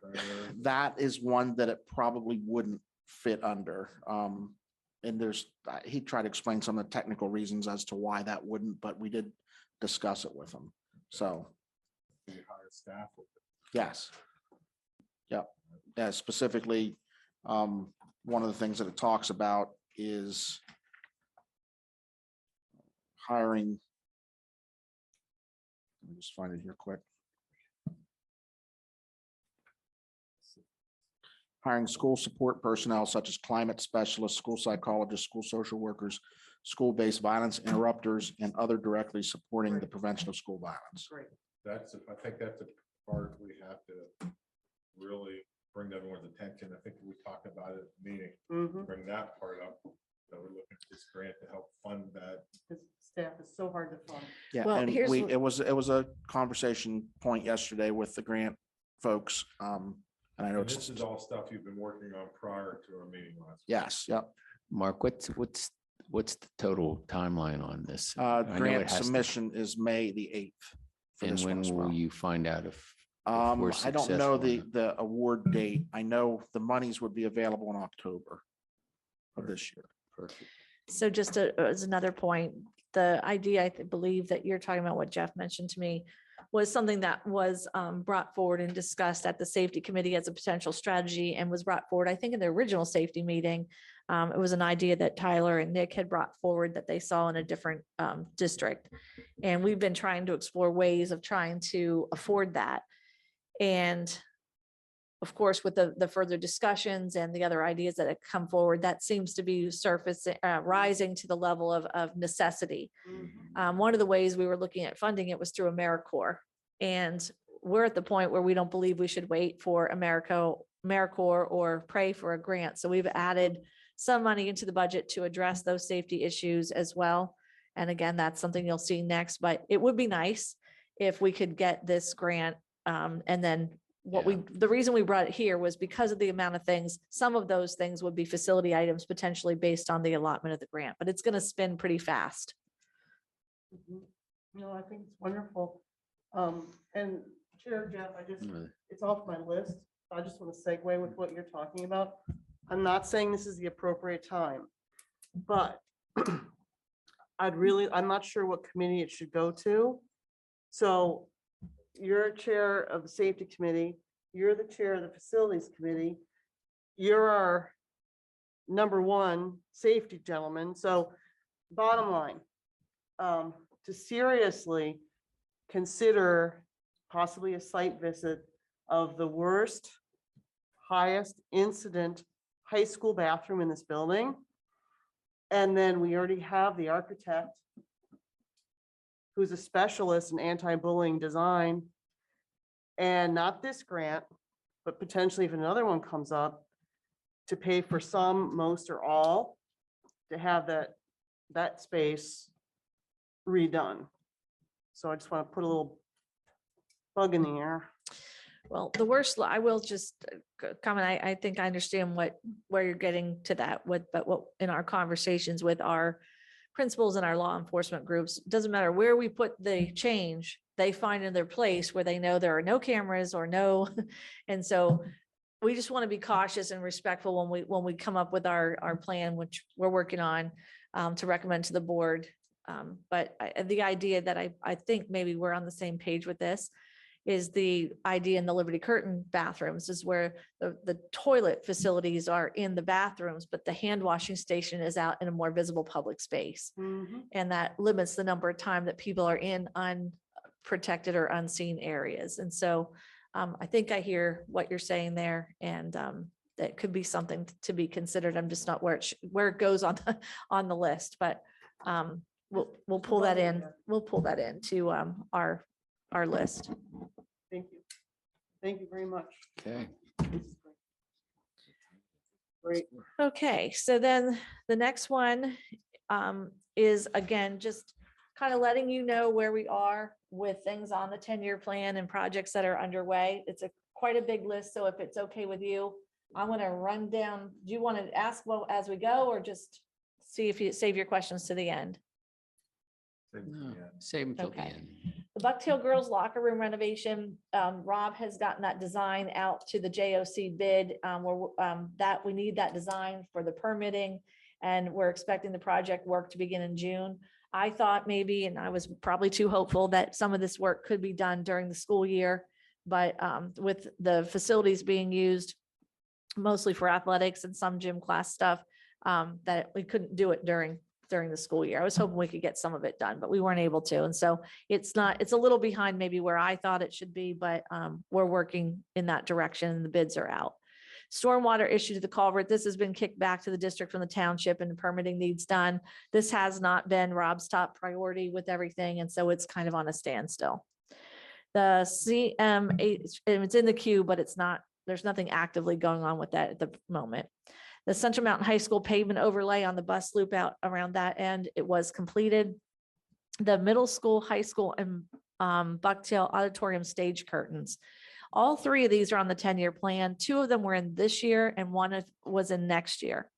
That is one that it probably wouldn't fit under. And he tried to explain some of the technical reasons as to why that wouldn't, but we did discuss it with him. So, You hire staff with it. yes. Yep. Yeah, specifically, one of the things that it talks about is hiring. Let me just find it here quick. Hiring school support personnel such as climate specialists, school psychologists, school social workers, school-based violence interrupters, and other directly supporting the prevention of school violence. great. I think that's a part we have to really bring to everyone's attention. I think we talked about it at the meeting, Mhm. bring that part up. That we're looking at this grant to help fund that. This staff is so hard to fund. Yeah, Well, and here's what- it was a conversation point yesterday with the grant folks. And I know And it's, this is all stuff you've been working on prior to our meeting last. week. yes, yep. Mark, what's the total timeline on this? I know it Grant has to- submission is May the 8th. for And this one when as will well. you find out if we're I don't know successful or not? the award date. I know the monies would be available in October of this year. Perfect. So just as another point, the idea, believe that you're talking about what Jeff mentioned to me was something that was brought forward and discussed at the safety committee as a potential strategy and was brought forward, I think, in the original safety meeting. It was an idea that Tyler and Nick had brought forward that they saw in a different district. And we've been trying to explore ways of trying to afford that. And of course, with the further discussions and the other ideas that have come forward, that seems to be rising to the level of necessity. One of the ways we were looking at funding it was through AmeriCorps. And we're at the point where we don't believe we should wait for AmeriCorps or pray for a grant. So we've added some money into the budget to address those safety issues as well. And again, that's something you'll see next, but it would be nice if we could get this grant. And then the reason we brought it here was because of the amount of things, some of those things would be facility items potentially based on the allotment of the grant, but it's going to spin pretty fast. Mhm. No, I think it's wonderful. And Chair Jeff, it's off my list. I just want to segue with what you're talking about. I'm not saying this is the appropriate time, but I'm not sure what committee it should go to. So you're chair of the safety committee, you're the chair of the facilities committee. You're our number one, safety, gentlemen. So bottom line, to seriously consider possibly a site visit of the worst, highest incident high school bathroom in this building. And then we already have the architect who's a specialist in anti-bullying design. And not this grant, but potentially if another one comes up, to pay for some, most, or all, to have that space redone. So I just want to put a little bug in the air. Well, the worst, I will just comment, I think I understand where you're getting to that with, but what, in our conversations with our principals and our law enforcement groups, doesn't matter where we put the change, they find in their place where they know there are no cameras or no, and so we just want to be cautious and respectful when we come up with our plan, which we're working on to recommend to the board. But the idea that I think maybe we're on the same page with this is the idea in the Liberty Curtain bathrooms is where the toilet facilities are in the bathrooms, but the hand washing station is out in a more visible public space. And that limits the number of time that people are in unprotected or unseen areas. And so I think I hear what you're saying there, and that could be something to be considered. I'm just not where it goes on the list, but we'll pull that in. We'll pull that into our list. Thank you. Thank you very much. Okay. This is great. Great. Okay, so then the next one is again, just kind of letting you know where we are with things on the 10-year plan and projects that are underway. It's quite a big list, so if it's okay with you, I'm going to run down. Do you want to ask well as we go, or just see if you save your questions to the end? Save them till the Okay. end. The Bucktail Girls Locker Room renovation, Rob has gotten that design out to the JOC bid, that we need that design for the permitting, and we're expecting the project work to begin in June. I thought maybe, and I was probably too hopeful, that some of this work could be done during the school year, but with the facilities being used mostly for athletics and some gym class stuff, that we couldn't do it during the school year. I was hoping we could get some of it done, but we weren't able to. And so it's a little behind maybe where I thought it should be, but we're working in that direction and the bids are out. Stormwater issue to the culvert. This has been kicked back to the district from the township and the permitting needs done. This has not been Rob's top priority with everything. And so it's kind of on a standstill. The CMH, it's in the queue, but there's nothing actively going on with that at the moment. The Central Mountain High School pavement overlay on the bus loop out around that end, it was completed. The middle school, high school, and Bucktail auditorium stage curtains. All three of these are on the 10-year plan. 2 of them were in this year and 1 was in next year.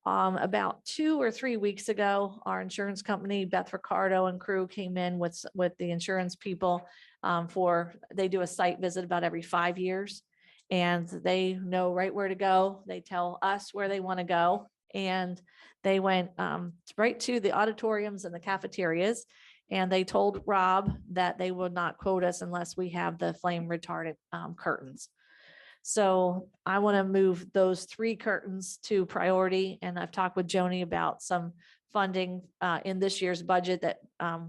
About 2 or 3 weeks ago, our insurance company, Beth Ricardo and crew, came in with the insurance people they do a site visit about every 5 years. And they know right where to go. They tell us where they want to go. And they went right to the auditoriums and the cafeterias. And they told Rob that they would not quote us unless we have the flame retardant curtains. So I want to move those 3 curtains to priority. And I've talked with Joni about some funding in this year's budget that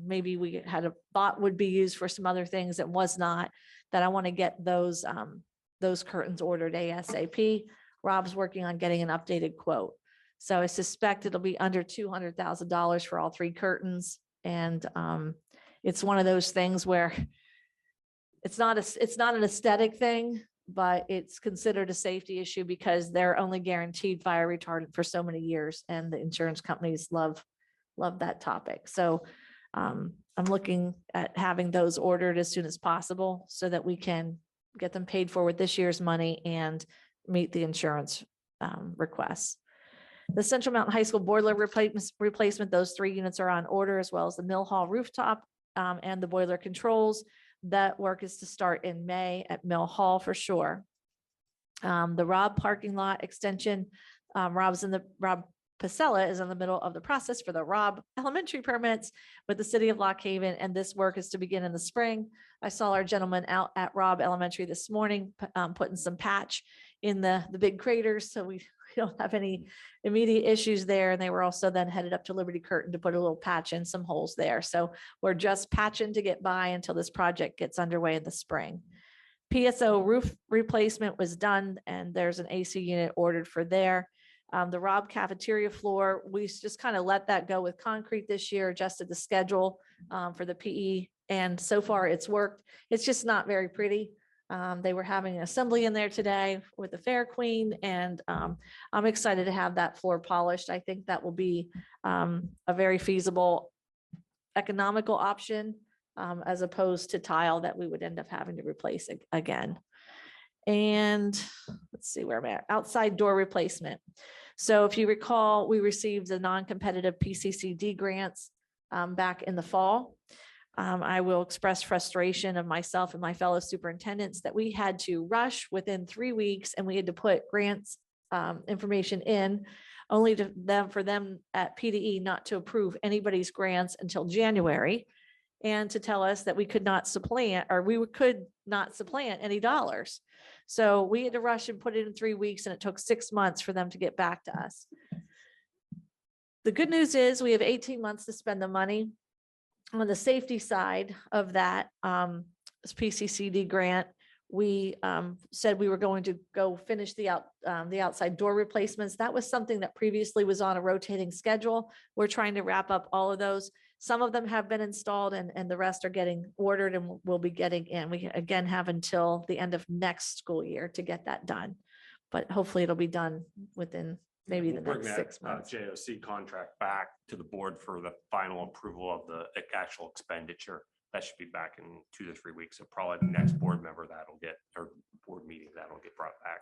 maybe we had a thought would be used for some other things that was not, that I want to get those curtains ordered ASAP. Rob's working on getting an updated quote. So I suspect it'll be under $200,000 for all 3 curtains. And it's one of those things where it's not an aesthetic thing, but it's considered a safety issue because they're only guaranteed fire retardant for so many years. And the insurance companies love that topic. So I'm looking at having those ordered as soon as possible so that we can get them paid for with this year's money and meet the insurance requests. The Central Mountain High School boiler replacement, those 3 units are on order, as well as the Mill Hall rooftop and the boiler controls. That work is to start in May at Mill Hall for sure. The Rob parking lot extension, Rob Pasella is in the middle of the process for the Rob elementary permits with the city of Lock Haven, and this work is to begin in the spring. I saw our gentleman out at Rob Elementary this morning, putting some patch in the big craters. So don't have any immediate issues there. And they were also then headed up to Liberty Curtain to put a little patch in some holes there. So we're just patching to get by until this project gets underway in the spring. PSO roof replacement was done and there's an AC unit ordered for there. The Rob cafeteria floor, we just kind of let that go with concrete this year, adjusted the schedule for the PE. And so far it's worked. It's just not very pretty. They were having an assembly in there today with the Fair Queen, and I'm excited to have that floor polished. I think that will be a very feasible, economical option as opposed to tile that we would end up having to replace again. And let's see where I'm at. Outside door replacement. So if you recall, we received the non-competitive PCCD grants back in the fall. I will express frustration of myself and my fellow superintendents that we had to rush within 3 weeks and we had to put grants information in only for them at PDE not to approve anybody's grants until January, and to tell us that we could not supplant, or we could not supplant any dollars. So we had to rush and put it in 3 weeks, and it took 6 months for them to get back to us. The good news is we have 18 months to spend the money. On the safety side of that PCCD grant, we said we were going to go finish the outside door replacements. That was something that previously was on a rotating schedule. We're trying to wrap up all of those. Some of them have been installed and the rest are getting ordered and will be getting in. We again have until the end of next school year to get that done. But hopefully it'll be done within maybe the We'll bring next that, 6 months. JOC contract back to the board for the final approval of the actual expenditure. That should be back in 2 to 3 weeks. So probably the next board member that'll get, or board meeting that'll get brought back.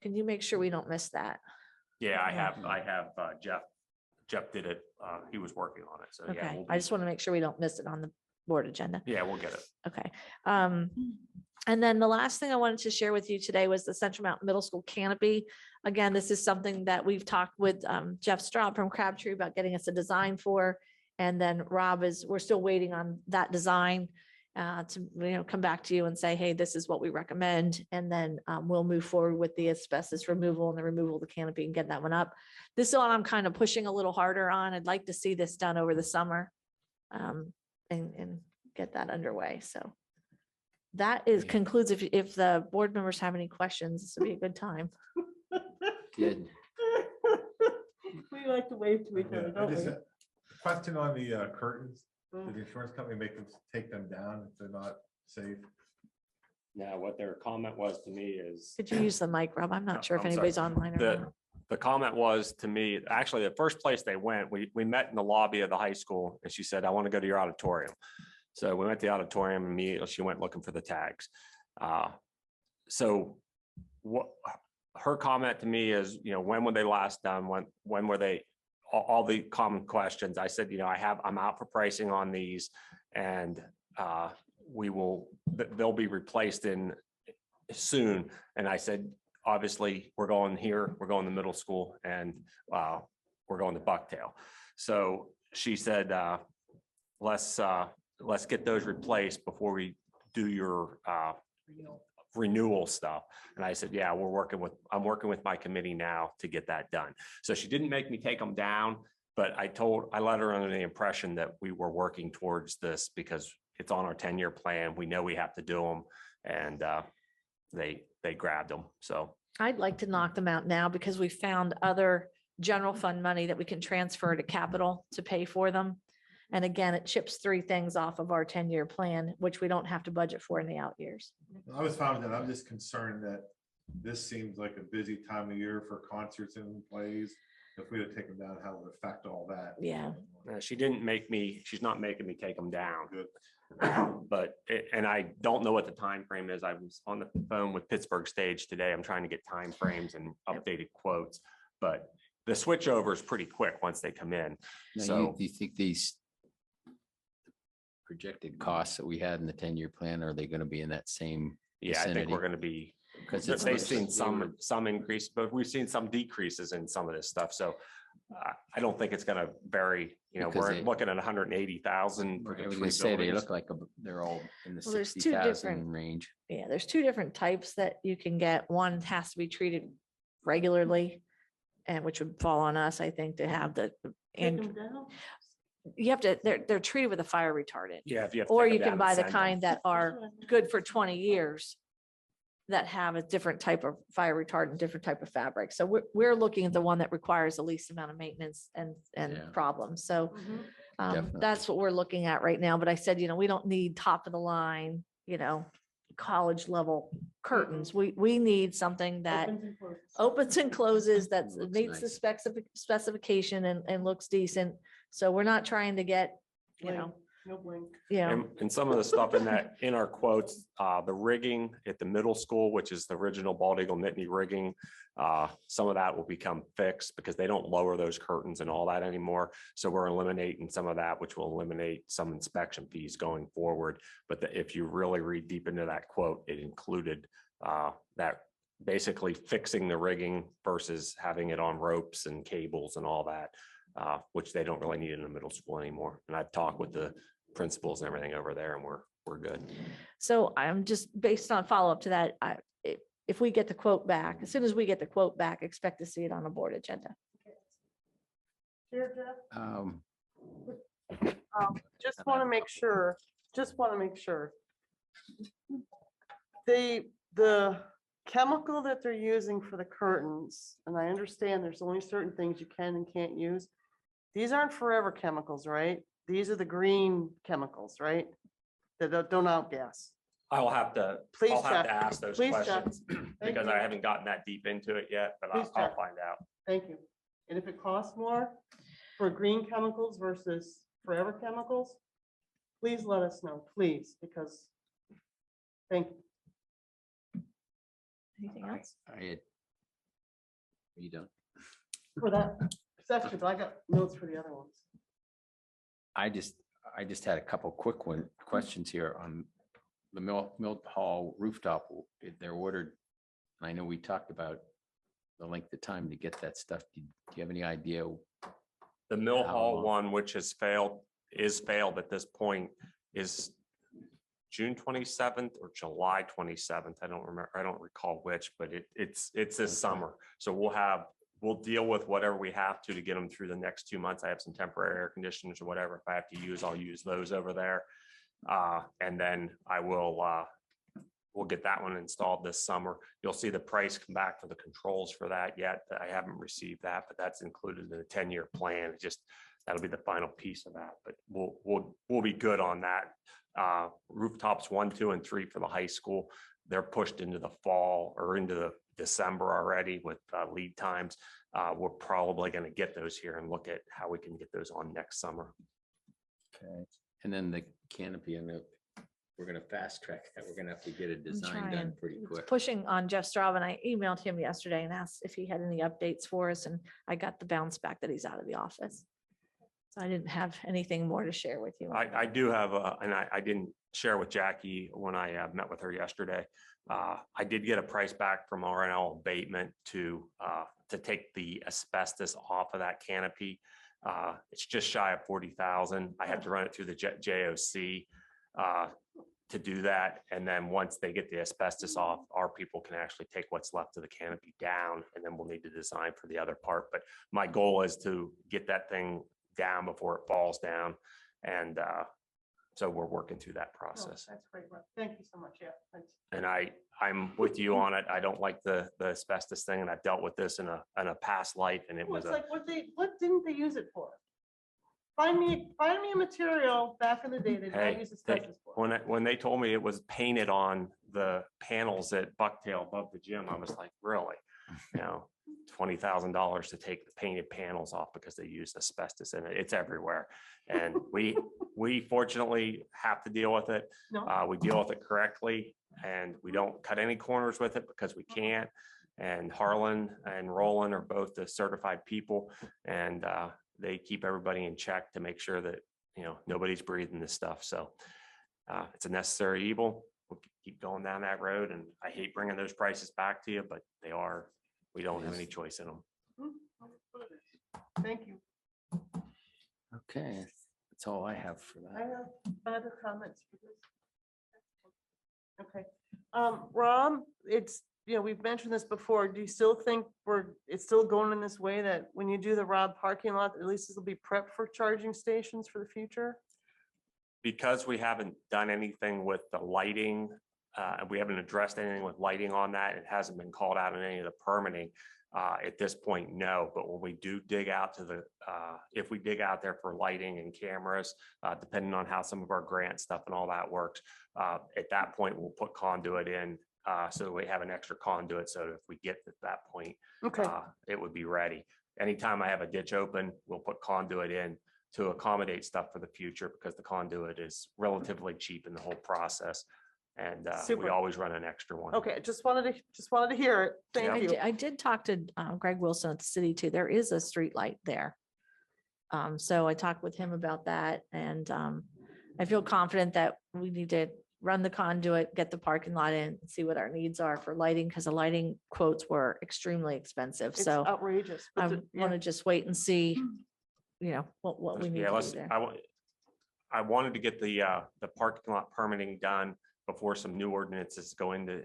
Can you make sure we don't miss that? Yeah, I have Jeff did it. He was working on it. So yeah. Okay, we'll I be- just want to make sure we don't miss it on the board agenda. Yeah, we'll get it. Okay. And then the last thing I wanted to share with you today was the Central Mountain Middle School canopy. Again, this is something that we've talked with Jeff Straub from Crabtree about getting us a design for. And then Rob we're still waiting on that design to come back to you and say, hey, this is what we recommend. And then we'll move forward with the asbestos removal and the removal of the canopy and get that one up. This one I'm kind of pushing a little harder on. I'd like to see this done over the summer and get that underway. So that concludes. If the board members have any questions, this would be a good time. Good. We like to wave to each other, I don't just we? had a question on the curtains. Mm. Did the insurance company make them take them down if they're not safe? Now, what their comment was to me is. Could you use the mic, Rob? I'm not sure if I'm sorry. anybody's online or not. The comment was to me, actually, the first place they went, we met in the lobby of the high school and she said, I want to go to your auditorium. So we went to the auditorium and immediately she went looking for the tags. So what her comment to me is, when were they last done? When were they, all the common questions. I said, I'm out for pricing on these and they'll be replaced in soon. And I said, obviously we're going here, we're going to middle school and we're going to Bucktail. So she said, let's get those replaced before we do your renewal stuff. And I said, yeah, I'm working with my committee now to get that done. So she didn't make me take them down, but I let her under the impression that we were working towards this because it's on our 10-year plan. We know we have to do them and they grabbed them. So I'd like to knock them out now because we found other general fund money that we can transfer to capital to pay for them. And again, it chips 3 things off of our 10-year plan, which we don't have to budget for in the out years. I was fine with that. I'm just concerned that this seems like a busy time of year for concerts and plays. If we had taken down, how it would affect all that. Yeah. she's not making me take them down. Good. But, and I don't know what the time frame is. I was on the phone with Pittsburgh Stage today. I'm trying to get time frames and updated quotes, but the switchover is pretty quick once they come in. Now, So do you think these projected costs that we had in the 10-year plan, are they going to be in that same yeah, I think vicinity? we're going to be, Because they've seen some increase, but we've seen some decreases in some of this stuff. So I don't think it's going to vary. Because We're looking at 180,000 for I the was 3 going to say, they buildings. look like they're all in the Well, there's two 60,000 different- range. Yeah, there's 2 different types that you can get. One has to be treated regularly. And which would fall on us, I think, to have the, Take and them down? you have to, they're treated with a fire retardant. Yeah. If you have to Or take you them can down and buy the send them. kind that are good for 20 years that have a different type of fire retardant, different type of fabric. So we're looking at the one that requires the least amount of maintenance and Yeah. problems. So Mhm. Definitely. that's what we're looking at right now. But I said, we don't need top of the line, college level curtains. We need something that Opens and closes. opens and closes, that Looks meets the nice. specification and looks decent. So we're not trying to get, Bling, no blink. And some of the stuff in our quotes, the rigging at the middle school, which is the original Bald Eagle Nittany rigging, some of that will become fixed because they don't lower those curtains and all that anymore. So we're eliminating some of that, which will eliminate some inspection fees going forward. But if you really read deep into that quote, it included that basically fixing the rigging versus having it on ropes and cables and all that, which they don't really need in the middle school anymore. And I've talked with the principals and everything over there, and we're good. So I'm just based on follow-up to that, if we get the quote back, as soon as we get the quote back, expect to see it on a board agenda. Here, Jeff? Just want to make sure, the chemical that they're using for the curtains, and I understand there's only certain things you can and can't use. These aren't forever chemicals, right? These are the green chemicals, right? That don't outgas. I'll have to Please check. ask those Please check. questions Thank because you. I haven't gotten that deep into it yet, but Please I'll check. find out. Thank you. And if it costs more for green chemicals versus forever chemicals, please let us know, please, because, thank you. Anything else? You don't. For that section, but I got notes for the other ones. I just had a couple quick questions here on the Mill Hall rooftop. They're ordered. I know we talked about the length of time to get that stuff. Do you have any idea? The Mill How Hall long? one, which is failed at this point, is June 27th or July 27th. I don't remember. I don't recall which, but it's this summer. So we'll deal with whatever we have to get them through the next 2 months. I have some temporary air conditioners or whatever. If I have to use, I'll use those over there. And then we'll get that one installed this summer. You'll see the price come back for the controls for that yet. I haven't received that, but that's included in the 10-year plan. That'll be the final piece of that, but we'll be good on that. Rooftops 1, 2, and 3 for the high school. They're pushed into the fall or into the December already with lead times. We're probably going to get those here and look at how we can get those on next summer. Okay. And then the canopy, we're gonna fast track that. We're gonna have to get a design done trying. pretty It's quick. pushing on Jeff Straub, and I emailed him yesterday and asked if he had any updates for us, and I got the bounce back that he's out of the office. So I didn't have anything more to share with you. I do have, and I didn't share with Jackie when I met with her yesterday. I did get a price back from R&L Abatement to take the asbestos off of that canopy. It's just shy of 40,000. I had to run it through the JOC to do that. And then once they get the asbestos off, our people can actually take what's left of the canopy down, and then we'll need to design for the other part. But my goal is to get that thing down before it falls down. And so we're working through that Oh, process. that's great. Well, thank you so much. Yeah. Thanks. And I'm with you on it. I don't like the asbestos thing, and I've dealt with this in a past life, and it Well, was it's a, like, what didn't they use it for? Find me a material back in the day that Hey, they use asbestos for. when they told me it was painted on the panels at Bucktail above the gym, I was like, really? You know, $20,000 to take the painted panels off because they used asbestos in it. It's everywhere. And we fortunately have to deal with it. No. We deal with it correctly, and we don't cut any corners with it because we can't. And Harlan and Roland are both the certified people, and they keep everybody in check to make sure that, nobody's breathing this stuff. So it's a necessary evil. We'll keep going down that road, and I hate bringing those prices back to you, but we don't have any choice in them. Thank you. Okay, that's all I have for I that. have other comments for this. Okay. Rom, it's we've mentioned this before. Do you still think it's still going in this way that when you do the Rob parking lot, at least this will be prepped for charging stations for the future? Because we haven't done anything with the lighting, and we haven't addressed anything with lighting on that, it hasn't been called out in any of the permitting. At this point, no, but when we do dig out to the, if we dig out there for lighting and cameras, depending on how some of our grant stuff and all that works, at that point, we'll put conduit in, so we have an extra conduit, so if we get to that point, Okay, it would be ready. Anytime I have a ditch open, we'll put conduit in to accommodate stuff for the future, because the conduit is relatively cheap in the whole process. And we Super. always run an extra one. okay, just wanted to hear it. Yeah. Thank you. I did talk to Greg Wilson at the city too. There is a street light there. So I talked with him about that, and I feel confident that we need to run the conduit, get the parking lot in, see what our needs are for lighting, because the lighting quotes were extremely expensive. It's So outrageous. but I the- yeah. want to just wait and see, what we need Yeah, to do let's, there. I wanted to get the parking lot permitting done before some new ordinances go into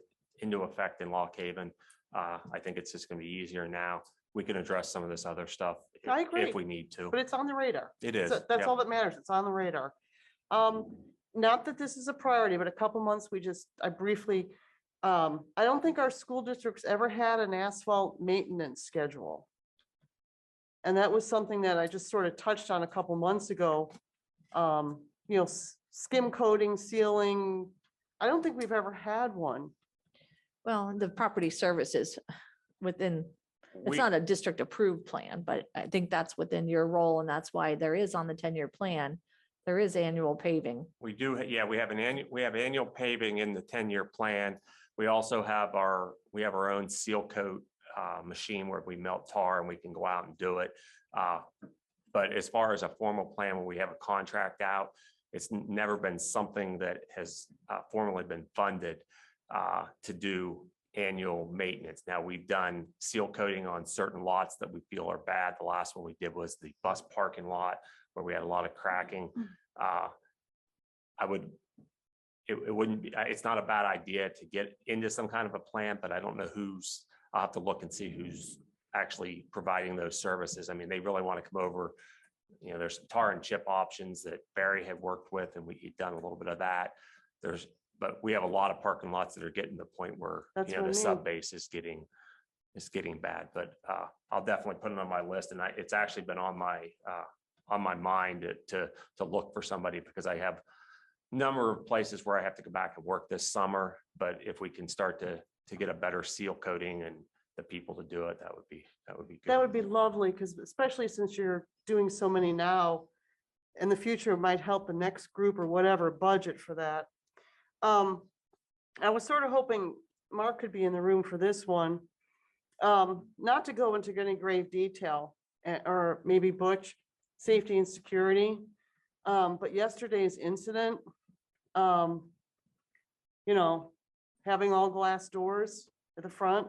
effect in Lock Haven. I think it's just gonna be easier now. We can address some of this other stuff I agree. if we need to. But it's on the radar. It is. That's yep. all that matters. It's on the radar. Not that this is a priority, but a couple months, I briefly, I don't think our school districts ever had an asphalt maintenance schedule. And that was something that I just sort of touched on a couple months ago. Skim coating, sealing. I don't think we've ever had one. Well, the property services within, it's We- not a district approved plan, but I think that's within your role, and that's why there is on the 10-year plan, there is annual paving. We do, yeah, we have annual paving in the 10-year plan. We also have we have our own seal coat machine where we melt tar and we can go out and do it. But as far as a formal plan, when we have a contract out, it's never been something that has formally been funded to do annual maintenance. Now, we've done seal coating on certain lots that we feel are bad. The last one we did was the bus parking lot where we had a lot of cracking. It wouldn't be, it's not a bad idea to get into some kind of a plan, but I don't know I'll have to look and see who's actually providing those services. I mean, they really want to come over. There's some tar and chip options that Barry had worked with, and we've done a little bit of that. But we have a lot of parking lots that are getting to the point where, That's what I the mean. sub base is getting bad, but I'll definitely put it on my list. And it's actually been on my mind to look for somebody, because I have a number of places where I have to go back and work this summer. But if we can start to get a better seal coating and the people to do it, that would be good. That would be lovely, because especially since you're doing so many now, in the future, it might help the next group or whatever budget for that. I was sort of hoping Mark could be in the room for this one. Not to go into any grave detail, or maybe Butch, safety and security. But yesterday's incident, having all glass doors at the front.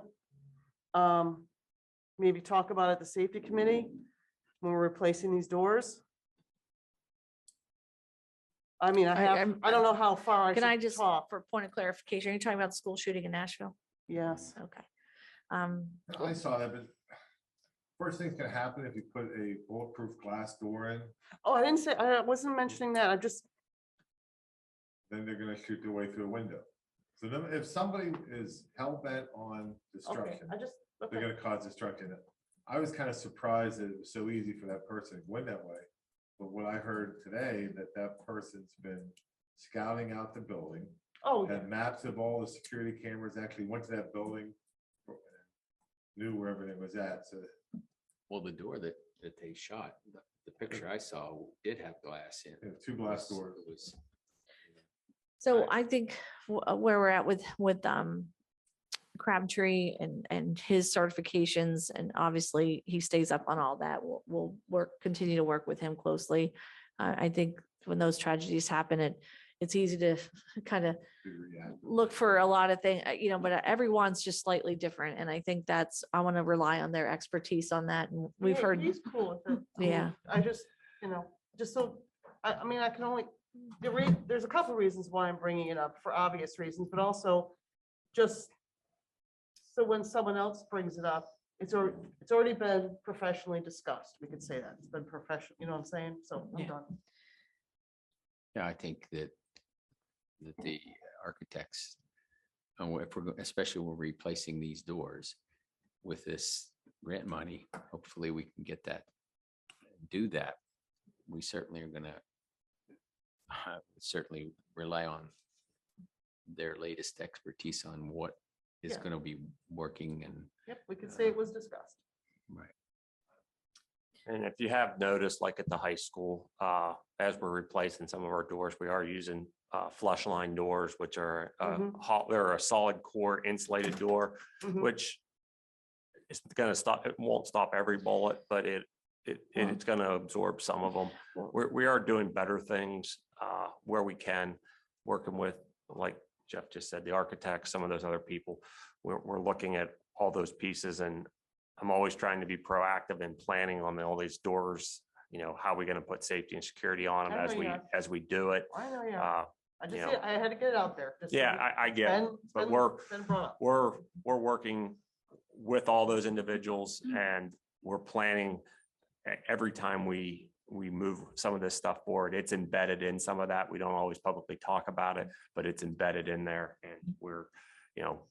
Maybe talk about it at the safety committee when we're replacing these doors. I mean, I don't know how far I Can I should just, talk. for point of clarification, are you talking about the school shooting in Nashville? Yes. Okay. I saw that, but first thing's gonna happen if you put a bulletproof glass door in, Oh, I wasn't mentioning that. then they're gonna shoot their way through a window. So then if somebody is hell bent on Okay, destruction, okay. they're gonna cause destruction. I was kind of surprised that it was so easy for that person to win that way. But what I heard today, that person's been scouting out the building, Oh, yeah. had maps of all the security cameras, actually went to that building, knew where everything was at, so. Well, the door that they shot, the picture I saw did have glass in. They have two glass doors. It was. So I think where we're at with Crabtree and his certifications, and obviously he stays up on all that. We'll continue to work with him closely. I think when those tragedies happen, it's easy to kind of look for a lot of things, but everyone's just slightly different. And I think I want to rely on their expertise on that. And we've Yeah, heard, He's cool with it. Yeah. I just, I mean, I can only, there's a couple reasons why I'm bringing it up, for obvious reasons, but also just So when someone else brings it up, it's already been professionally discussed. We could say that. It's been professional, you know what I'm saying? So I'm Yeah. done. Yeah, I think that the architects, if we're, especially we're replacing these doors with this grant money, hopefully we can get that, do that. We certainly are gonna certainly rely on their latest expertise on what is Yeah. gonna be working and. Yep, we could say it was discussed. Right. And if you have noticed, like at the high school, as we're replacing some of our doors, we are using flush line doors, which are Mhm. they're a solid core insulated door, Mhm. which is gonna stop, it won't stop every bullet, but it's gonna absorb some of them. We are doing better things where we can, working with, like Jeff just said, the architects, some of those other people. We're looking at all those pieces, and I'm always trying to be proactive in planning on all these doors. You know, how are we gonna put safety and security on them I know you are. as we do it? I know, yeah. I you just, know. I had to get it out there. just so Yeah, we- I get it, it's but been- it's been brought up. we're working with all those individuals, and we're planning every time we move some of this stuff forward. It's embedded in some of that. We don't always publicly talk about it, but it's embedded in there, and we're, you know,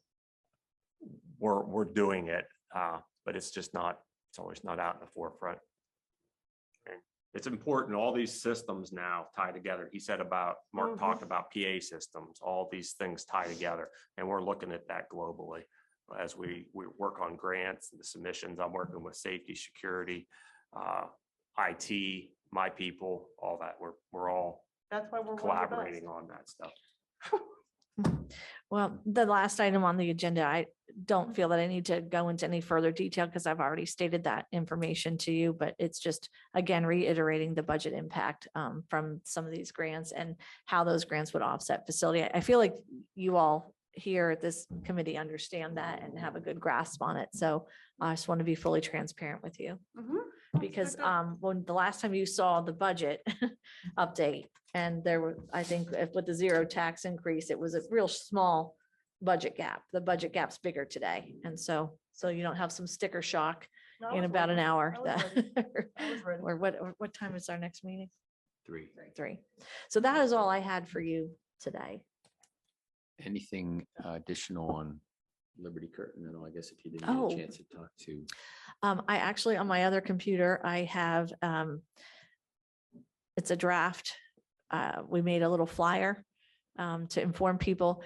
we're doing it, but it's just not, it's always not out in the forefront. And it's important, all these systems now tie together. He said about, Mark talked about PA systems, all these things tie together, and we're looking at that globally. As we work on grants and the submissions, I'm working with safety, security, IT, my people, all that. We're all That's why we're one of the collaborating best. on that stuff. Well, the last item on the agenda, I don't feel that I need to go into any further detail because I've already stated that information to you, but it's just, again, reiterating the budget impact from some of these grants and how those grants would offset facility. I feel like you all here at this committee understand that and have a good grasp on it. So I just want to be fully transparent with you. Mhm. Because Good. when the last time you saw the budget update, and there were, I think with the zero tax increase, it was a real small budget gap. The budget gap's bigger today. And so you don't have some sticker shock No, I in was about an ready. hour. I was that- I was ready. Or what time is our next meeting? 3. 3. So that is all I had for you today. Anything additional on Liberty Curtain? And I guess if you didn't Oh. get a chance to talk to. I actually, on my other computer, I have, it's a draft. We made a little flyer to inform people.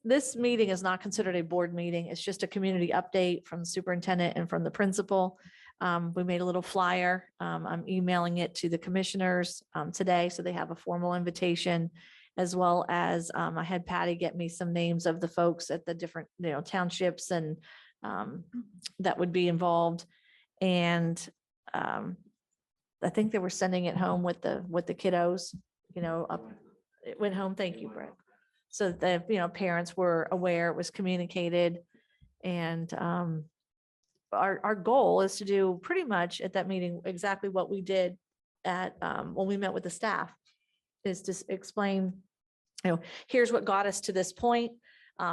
This meeting is not considered a board meeting. It's just a community update from the superintendent and from the principal. We made a little flyer. I'm emailing it to the commissioners today, so they have a formal invitation, as well as I had Patty get me some names of the folks at the different, townships and that would be involved. And I think they were sending it home with the kiddos, up, it went home. Thank you, Brett. So that, parents were aware, it was communicated. And our goal is to do pretty much at that meeting exactly what we did at when we met with the staff, is to explain, here's what got us to this point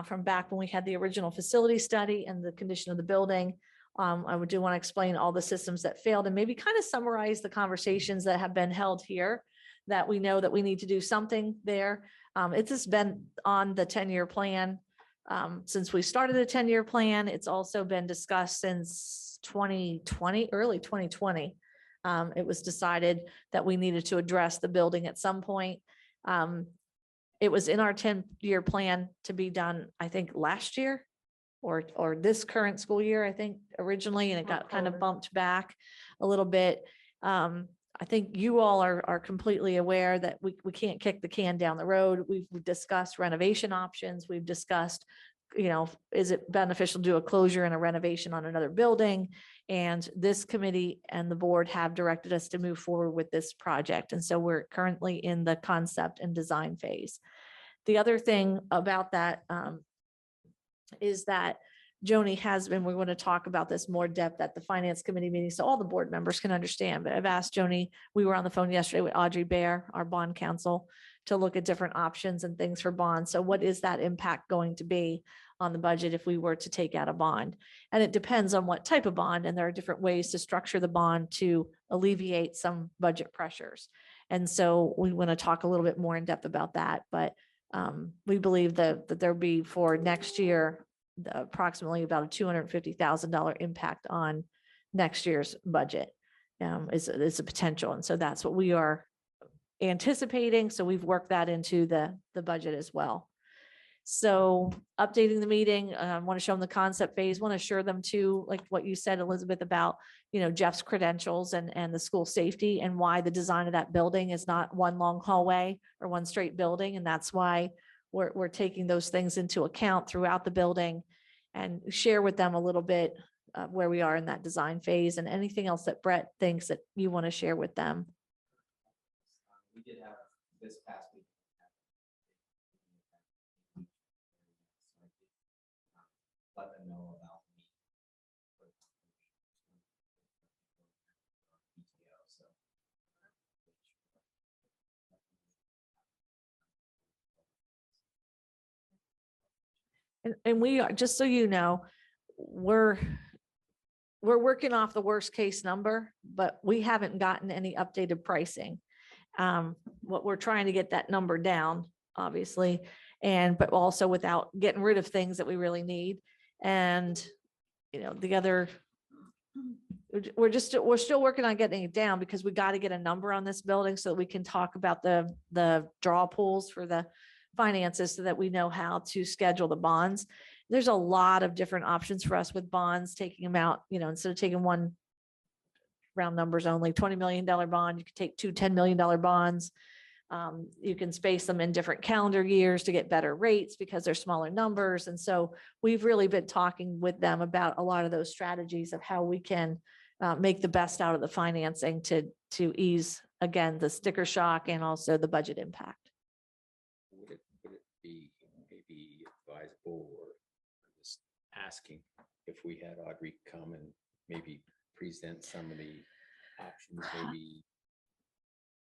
from back when we had the original facility study and the condition of the building. I do want to explain all the systems that failed and maybe kind of summarize the conversations that have been held here, that we know that we need to do something there. It's just been on the 10-year plan since we started the 10-year plan. It's also been discussed since 2020, early 2020. It was decided that we needed to address the building at some point. It was in our 10-year plan to be done, I think, last year or this current school year, I think originally, and it got kind of bumped back a little bit. I think you all are completely aware that we can't kick the can down the road. We've discussed renovation options. We've discussed, is it beneficial to do a closure and a renovation on another building? And this committee and the board have directed us to move forward with this project. And so we're currently in the concept and design phase. The other thing about that is that Joni has been, we want to talk about this more depth at the finance committee meeting, so all the board members can understand. But I've asked Joni, we were on the phone yesterday with Audrey Bear, our bond counsel, to look at different options and things for bonds. So what is that impact going to be on the budget if we were to take out a bond? And it depends on what type of bond, and there are different ways to structure the bond to alleviate some budget pressures. And so we want to talk a little bit more in depth about that, but we believe that there'll be for next year, approximately about a $250,000 impact on next year's budget is a potential. And so that's what we are anticipating. So we've worked that into the budget as well. So updating the meeting, I want to show them the concept phase, want to assure them too, like what you said, Elizabeth, about, Jeff's credentials and the school safety and why the design of that building is not one long hallway or one straight building. And that's why we're taking those things into account throughout the building, and share with them a little bit of where we are in that design phase, and anything else that Brett thinks that you want to share with them. We did have this past week. Let them know about me. And we are, just so you know, we're working off the worst case number, but we haven't gotten any updated pricing. What we're trying to get that number down, obviously, but also without getting rid of things that we really need. And, the other, we're still working on getting it down, because we got to get a number on this building so that we can talk about the draw pools for the finances, so that we know how to schedule the bonds. There's a lot of different options for us with bonds, taking them out, instead of taking one, round numbers only, $20 million bond, you could take two $10 million bonds. You can space them in different calendar years to get better rates because they're smaller numbers. And so we've really been talking with them about a lot of those strategies of how we can make the best out of the financing to ease, again, the sticker shock and also the budget impact. Would it be maybe advisable, or just asking if we had Audrey come and maybe present some of the options, maybe?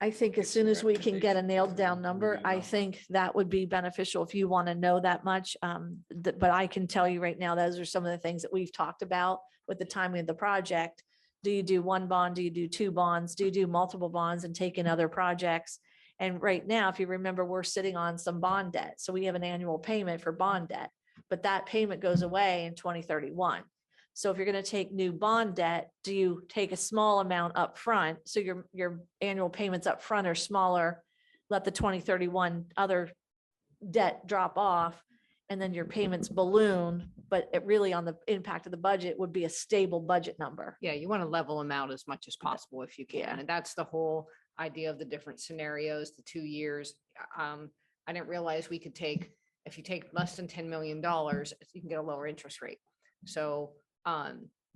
I think as soon as we can get a nailed down number, I think that would be beneficial if you want to know that much. But I can tell you right now, those are some of the things that we've talked about with the timing of the project. Do you do one bond? Do you do two bonds? Do you do multiple bonds and take in other projects? And right now, if you remember, we're sitting on some bond debt. So we have an annual payment for bond debt, but that payment goes away in 2031. So if you're going to take new bond debt, do you take a small amount up front? So your annual payments up front are smaller, let the 2031 other debt drop off, and then your payments balloon, but it really on the impact of the budget would be a stable budget number. Yeah, you want to level them out as much as possible if you Yeah. can. And that's the whole idea of the different scenarios, the 2 years. I didn't realize we could take, if you take less than $10 million, you can get a lower interest rate. So,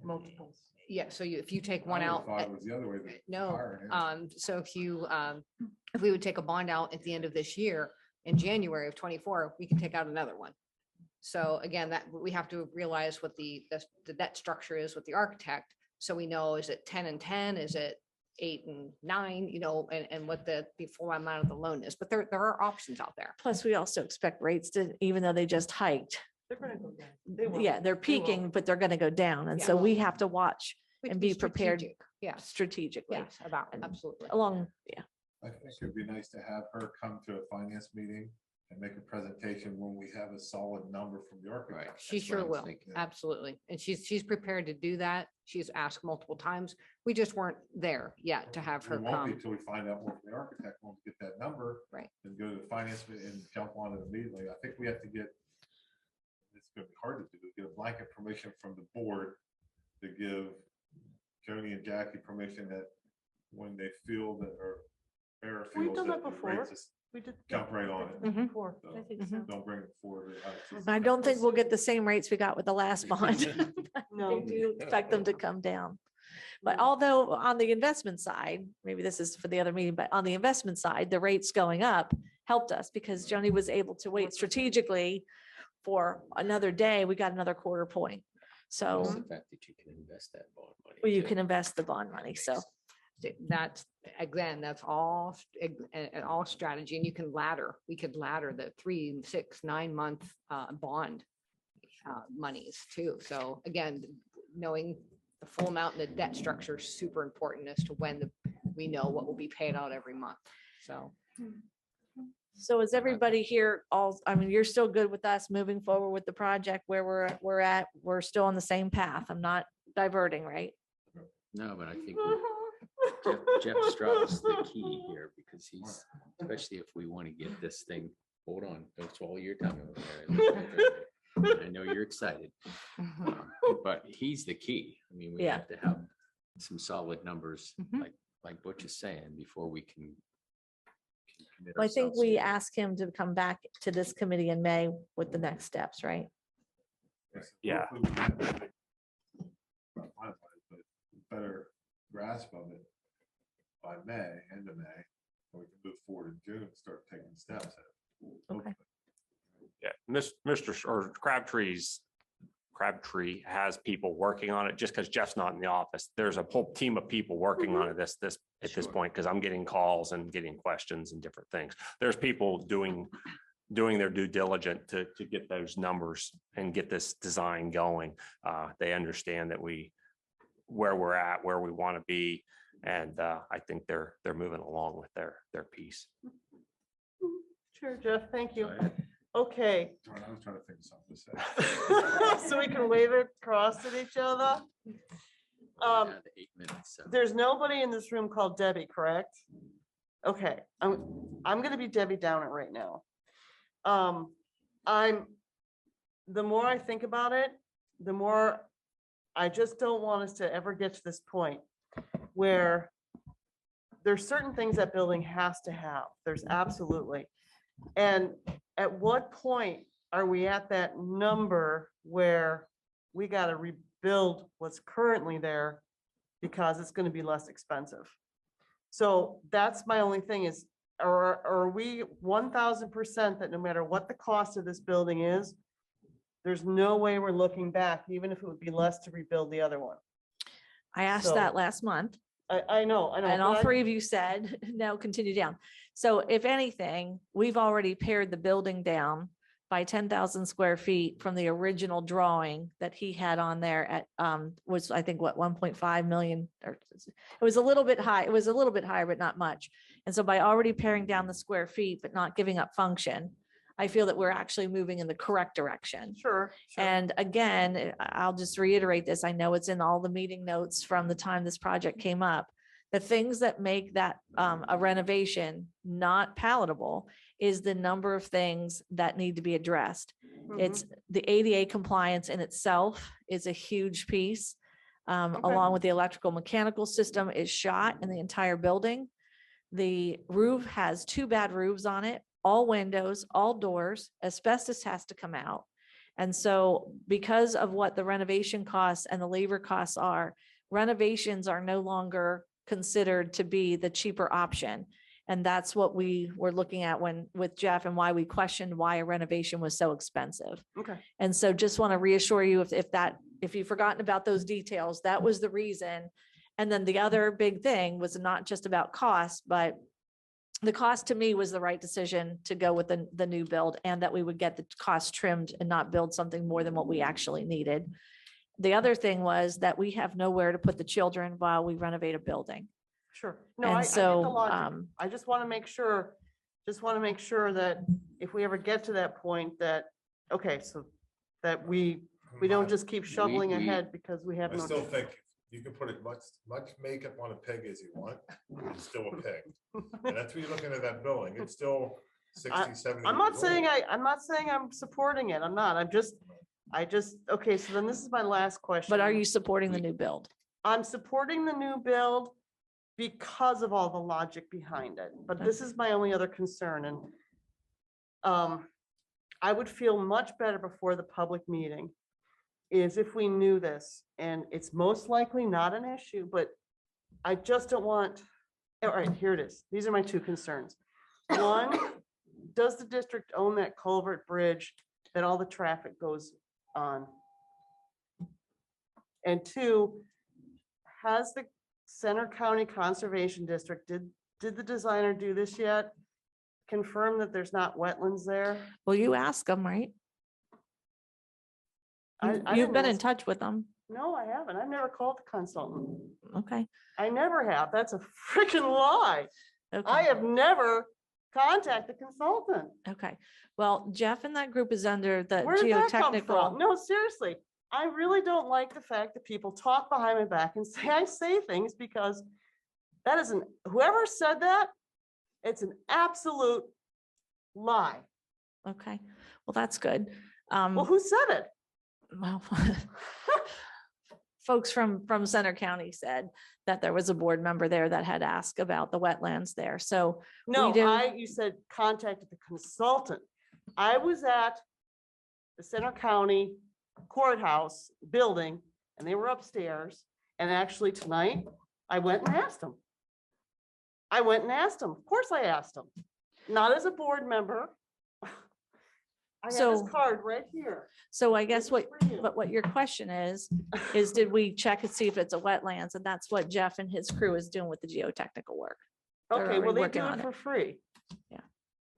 Multiples. yeah, so if you take one I out. would've thought it was the other way. the No, higher end. so if we would take a bond out at the end of this year, in January of 24, we can take out another one. So again, that we have to realize what the debt structure is with the architect. So we know, is it 10 and 10? Is it 8 and 9, and what the full amount of the loan is, but there are options out there. Plus, we also expect rates to, even though they just hiked, They're gonna go down. They will. yeah, they're They will. peaking, but they're going to go down. And Yeah. so we have to watch We and can be prepared strategic. Yes, strategically yes, about, And absolutely. along, yeah. I think it'd be nice to have her come to a finance meeting and make a presentation when we have a solid number from the architect. She That's what I sure was will. thinking. Absolutely. And she's prepared to do that. She's asked multiple times. We just weren't there yet to have her We won't be come. until we find out more from the architect, when we get that number. Right. And go to the finance meeting and jump on it immediately. I think we have to get, it's gonna be hard to do, get a blanket permission from the board to give Joni and Jackie permission that when they feel that, or Farrah We've feels done that that the before. rates just We did. jump right on it. Mhm. Before. So I think so. Don't bring it forward. I don't think we'll get the same rates we got with the last bond. I No. do expect them to come down. But although on the investment side, maybe this is for the other meeting, but on the investment side, the rates going up helped us because Joni was able to wait strategically for another day, we got another quarter point. So Plus the fact that you can invest that bond money. well, you too. can invest the bond money. So That's, again, that's all strategy, and you can ladder, we could ladder the 3, 6, 9 month bond monies too. So again, knowing the full amount in the debt structure is super important as to when we know what will be paid out every month. So. So is everybody here all, I mean, you're still good with us moving forward with the project where we're at, we're still on the same path. I'm not diverting, right? No, but I think Jeff Strauss the key here because he's, especially if we want to get this thing, hold on, don't swallow your tongue over there. I know you're excited, but he's the key. I mean, we Yeah. have to have some solid numbers, Mhm. like Butch is saying, before we can commit Well, I think ourselves we to it. asked him to come back to this committee in May with the next steps, right? Yeah. Hopefully we have a better grasp of it by May, end of May, or we can move forward in June and start taking steps. Okay. Yeah, Crabtree has people working on it, just because Jeff's not in the office. There's a whole team of people working on it at this Sure. point, because I'm getting calls and getting questions and different things. There's people doing their due diligence to get those numbers and get this design going. They understand that where we're at, where we want to be. And I think they're moving along with their piece. Sure, Jeff, thank you. Sorry. Okay, I was trying to think of something to say. so we can wave it across at each other. We're down to 8 minutes, so. There's nobody in this room called Debbie, correct? Okay, I'm gonna be Debbie Downer right now. The more I think about it, the more I just don't want us to ever get to this point where there's certain things that building has to have. There's absolutely. And at what point are we at that number where we got to rebuild what's currently there because it's going to be less expensive? So that's my only thing is, are we 1000% that no matter what the cost of this building is, there's no way we're looking back, even if it would be less to rebuild the other one? I asked So- that last month. I know. And all three of you said, no, continue down. So if anything, we've already pared the building down by 10,000 square feet from the original drawing that he had on there at, was I think what, 1.5 million, or it was a little bit high. It was a little bit higher, but not much. And so by already paring down the square feet, but not giving up function, I feel that we're actually moving in the correct direction. Sure. And again, I'll just reiterate this. I know it's in all the meeting notes from the time this project came up. The things that make that a renovation not palatable is the number of things that need to be addressed. It's the ADA compliance in itself is a huge piece. Along with the electrical mechanical system is shot in the entire building. The roof has 2 bad roofs on it, all windows, all doors, asbestos has to come out. And so because of what the renovation costs and the labor costs are, renovations are no longer considered to be the cheaper option. And that's what we were looking at with Jeff and why we questioned why a renovation was so expensive. Okay. And so just want to reassure you if you've forgotten about those details, that was the reason. And then the other big thing was not just about cost, but the cost to me was the right decision to go with the new build and that we would get the cost trimmed and not build something more than what we actually needed. The other thing was that we have nowhere to put the children while we renovate a building. Sure. No, And I get the so, logic. I just want to make sure, that if we ever get to that point that, okay, so that we don't just keep shoveling we- ahead because we have I no. still think you can put as much makeup on a pig as you want, it's still a pig. And that's what you're looking at that building, it's still 60, 70. I'm not years saying old. I'm not saying I'm supporting it. I'm not. Okay, so then this is my last question. But are you supporting the new build? I'm supporting the new build because of all the logic behind it, but this is my only other concern, and I would feel much better before the public meeting is if we knew this, and it's most likely not an issue, but I just don't want, all right, here it is. These are my 2 concerns. One, does the district own that culvert bridge that all the traffic goes on. And two, has the Center County Conservation District, did the designer do this yet? Confirm that there's not wetlands there? Well, you ask them, right? I You've didn't been in ask- touch with them. No, I haven't. I've never called the consultant. Okay. I never have. That's a freaking lie. I Okay. have never contacted the consultant. Okay. Well, Jeff and that group is under the Where did that come from? geotechnical. No, seriously. I really don't like the fact that people talk behind my back and say I say things because that isn't, whoever said that, it's an absolute lie. Okay. Well, that's good. Well, who said it? Well, folks from Center County said that there was a board member there that had asked about the wetlands there. So No, do. you said contacted the consultant. I was at the Center County Courthouse building and they were upstairs. And actually tonight, I went and asked them. Of course I asked them, not as a board member. I have So- this card right here. So I guess This is what, for you. but what your question is did we check and see if it's a wetlands? And that's what Jeff and his crew is doing with the geotechnical work. They're Okay, already well, they working do on it it. for free. Yeah.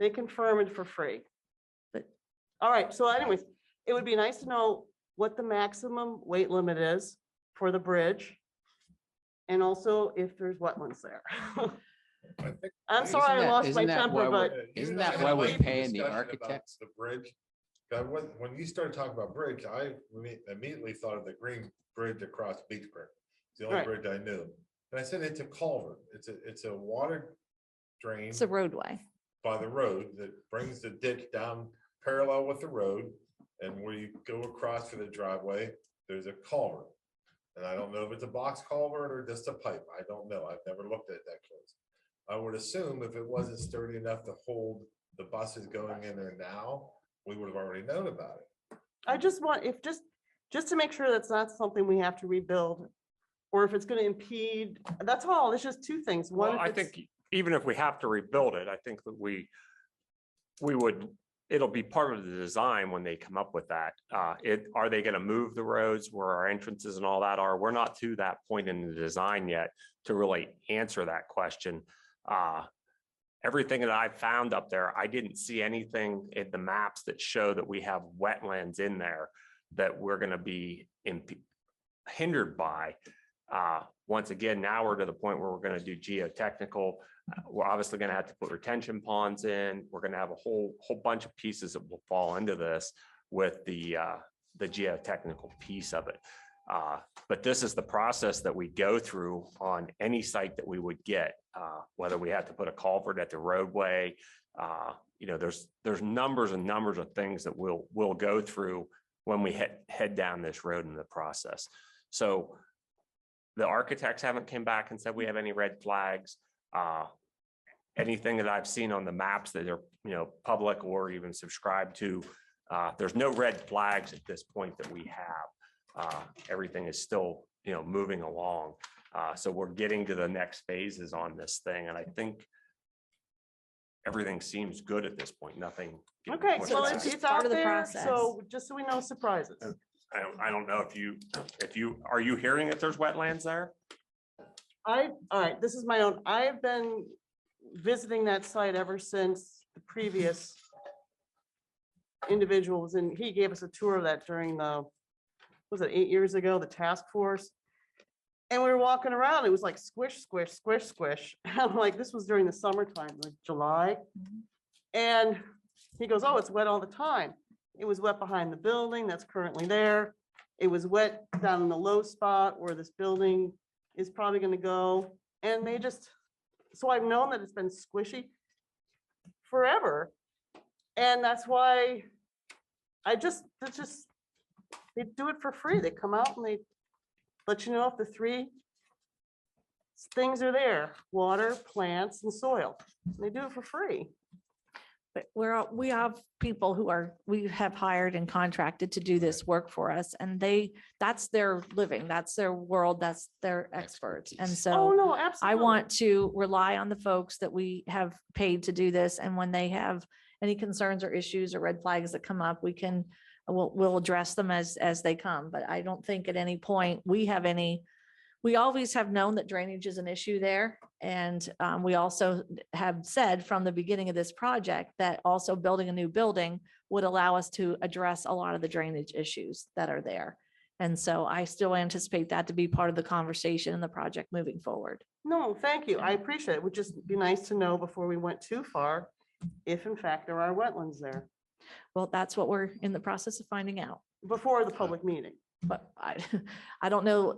They confirm it for free. But- All right, so anyways, it would be nice to know what the maximum weight limit is for the bridge. And also if there's wetlands there. I think I'm sorry I lost my isn't that temper, why but Isn't Even that though why I we're like the paying the discussion about architects? The bridge, when you started talking about bridge, I immediately thought of the green bridge across Beach Creek. It's the only Right. bridge I knew. And I said, it's a culvert. It's a water drain It's a roadway. by the road that brings the ditch down parallel with the road. And where you go across for the driveway, there's a culvert. And I don't know if it's a box culvert or just a pipe. I don't know. I've never looked at it that close. I would assume if it wasn't sturdy enough to hold the buses going in there now, we would have already known about it. I just want, if just to make sure that's not something we have to rebuild. Or if it's gonna impede, that's all. It's just two things. One, Well, if I it's- think even if we have to rebuild it, I think that we would, it'll be part of the design when they come up with that. Are they gonna move the roads where our entrances and all that are? We're not to that point in the design yet to really answer that question. Everything that I found up there, I didn't see anything in the maps that show that we have wetlands in there that we're gonna be hindered by. Once again, now we're to the point where we're gonna do geotechnical. We're obviously gonna have to put retention ponds in. We're gonna have a whole bunch of pieces that will fall into this with the geotechnical piece of it. But this is the process that we go through on any site that we would get, whether we have to put a culvert at the roadway. There's numbers and numbers of things that we'll go through when we head down this road in the process. So the architects haven't came back and said we have any red flags. Anything that I've seen on the maps that are, public or even subscribed to, there's no red flags at this point that we have. Everything is still, moving along. So we're getting to the next phases on this thing. And I think everything seems good at this point. Nothing. getting Okay, pushed so back. it's just it's part out of the there, process. so just so we know surprises. I don't know are you hearing that there's wetlands there? All right, this is my own, I've been visiting that site ever since the previous individuals, and he gave us a tour of that during was it 8 years ago, the task force? And we were walking around, it was like squish, squish, squish, squish. I'm like, this was during the summertime, like July. And he goes, oh, it's wet all the time. It was wet behind the building that's currently there. It was wet down in the low spot where this building is probably gonna go. And they just, so I've known that it's been squishy forever. And that's why they do it for free. They come out and they let you know if the three things are there: water, plants, and soil. They do it for free. but we have people we have hired and contracted to do this work for us, and that's their living, that's their world, that's their experts. And Expertise. Oh, so no, I absolutely. want to rely on the folks that we have paid to do this. And when they have any concerns or issues or red flags that come up, we'll address them as they come. But I don't think at any point we always have known that drainage is an issue there. And we also have said from the beginning of this project that also building a new building would allow us to address a lot of the drainage issues that are there. And so I still anticipate that to be part of the conversation in the project moving forward. No, thank you. I appreciate it. It would just be nice to know before we went too far, if in fact there are wetlands there, Well, that's what we're in the process of finding out. before the public meeting. But I don't know,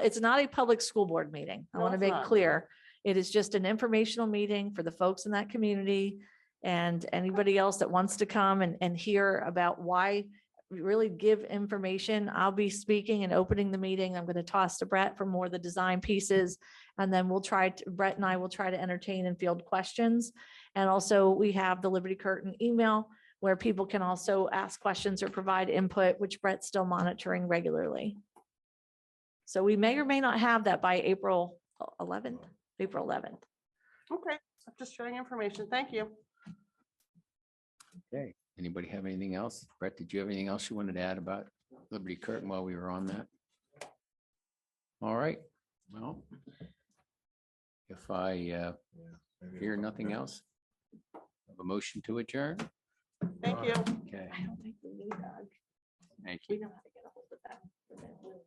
it's not a public school board meeting. I No, want to it's make not. clear. It is just an informational meeting for the folks in that community and anybody else that wants to come and hear about why, really give information. I'll be speaking and opening the meeting. I'm going to toss to Brett for more of the design pieces. And then Brett and I will try to entertain and field questions. And also we have the Liberty Curtain email where people can also ask questions or provide input, which Brett's still monitoring regularly. So we may or may not have that by April 11th. Okay, I'm just sharing information. Thank you. Okay, anybody have anything else? Brett, did you have anything else you wanted to add about Liberty Curtain while we were on that? All right, well, if I hear nothing else, have a motion to adjourn. Thank you. Okay, I don't think we need Doug. thank We you. know how to get a hold of them.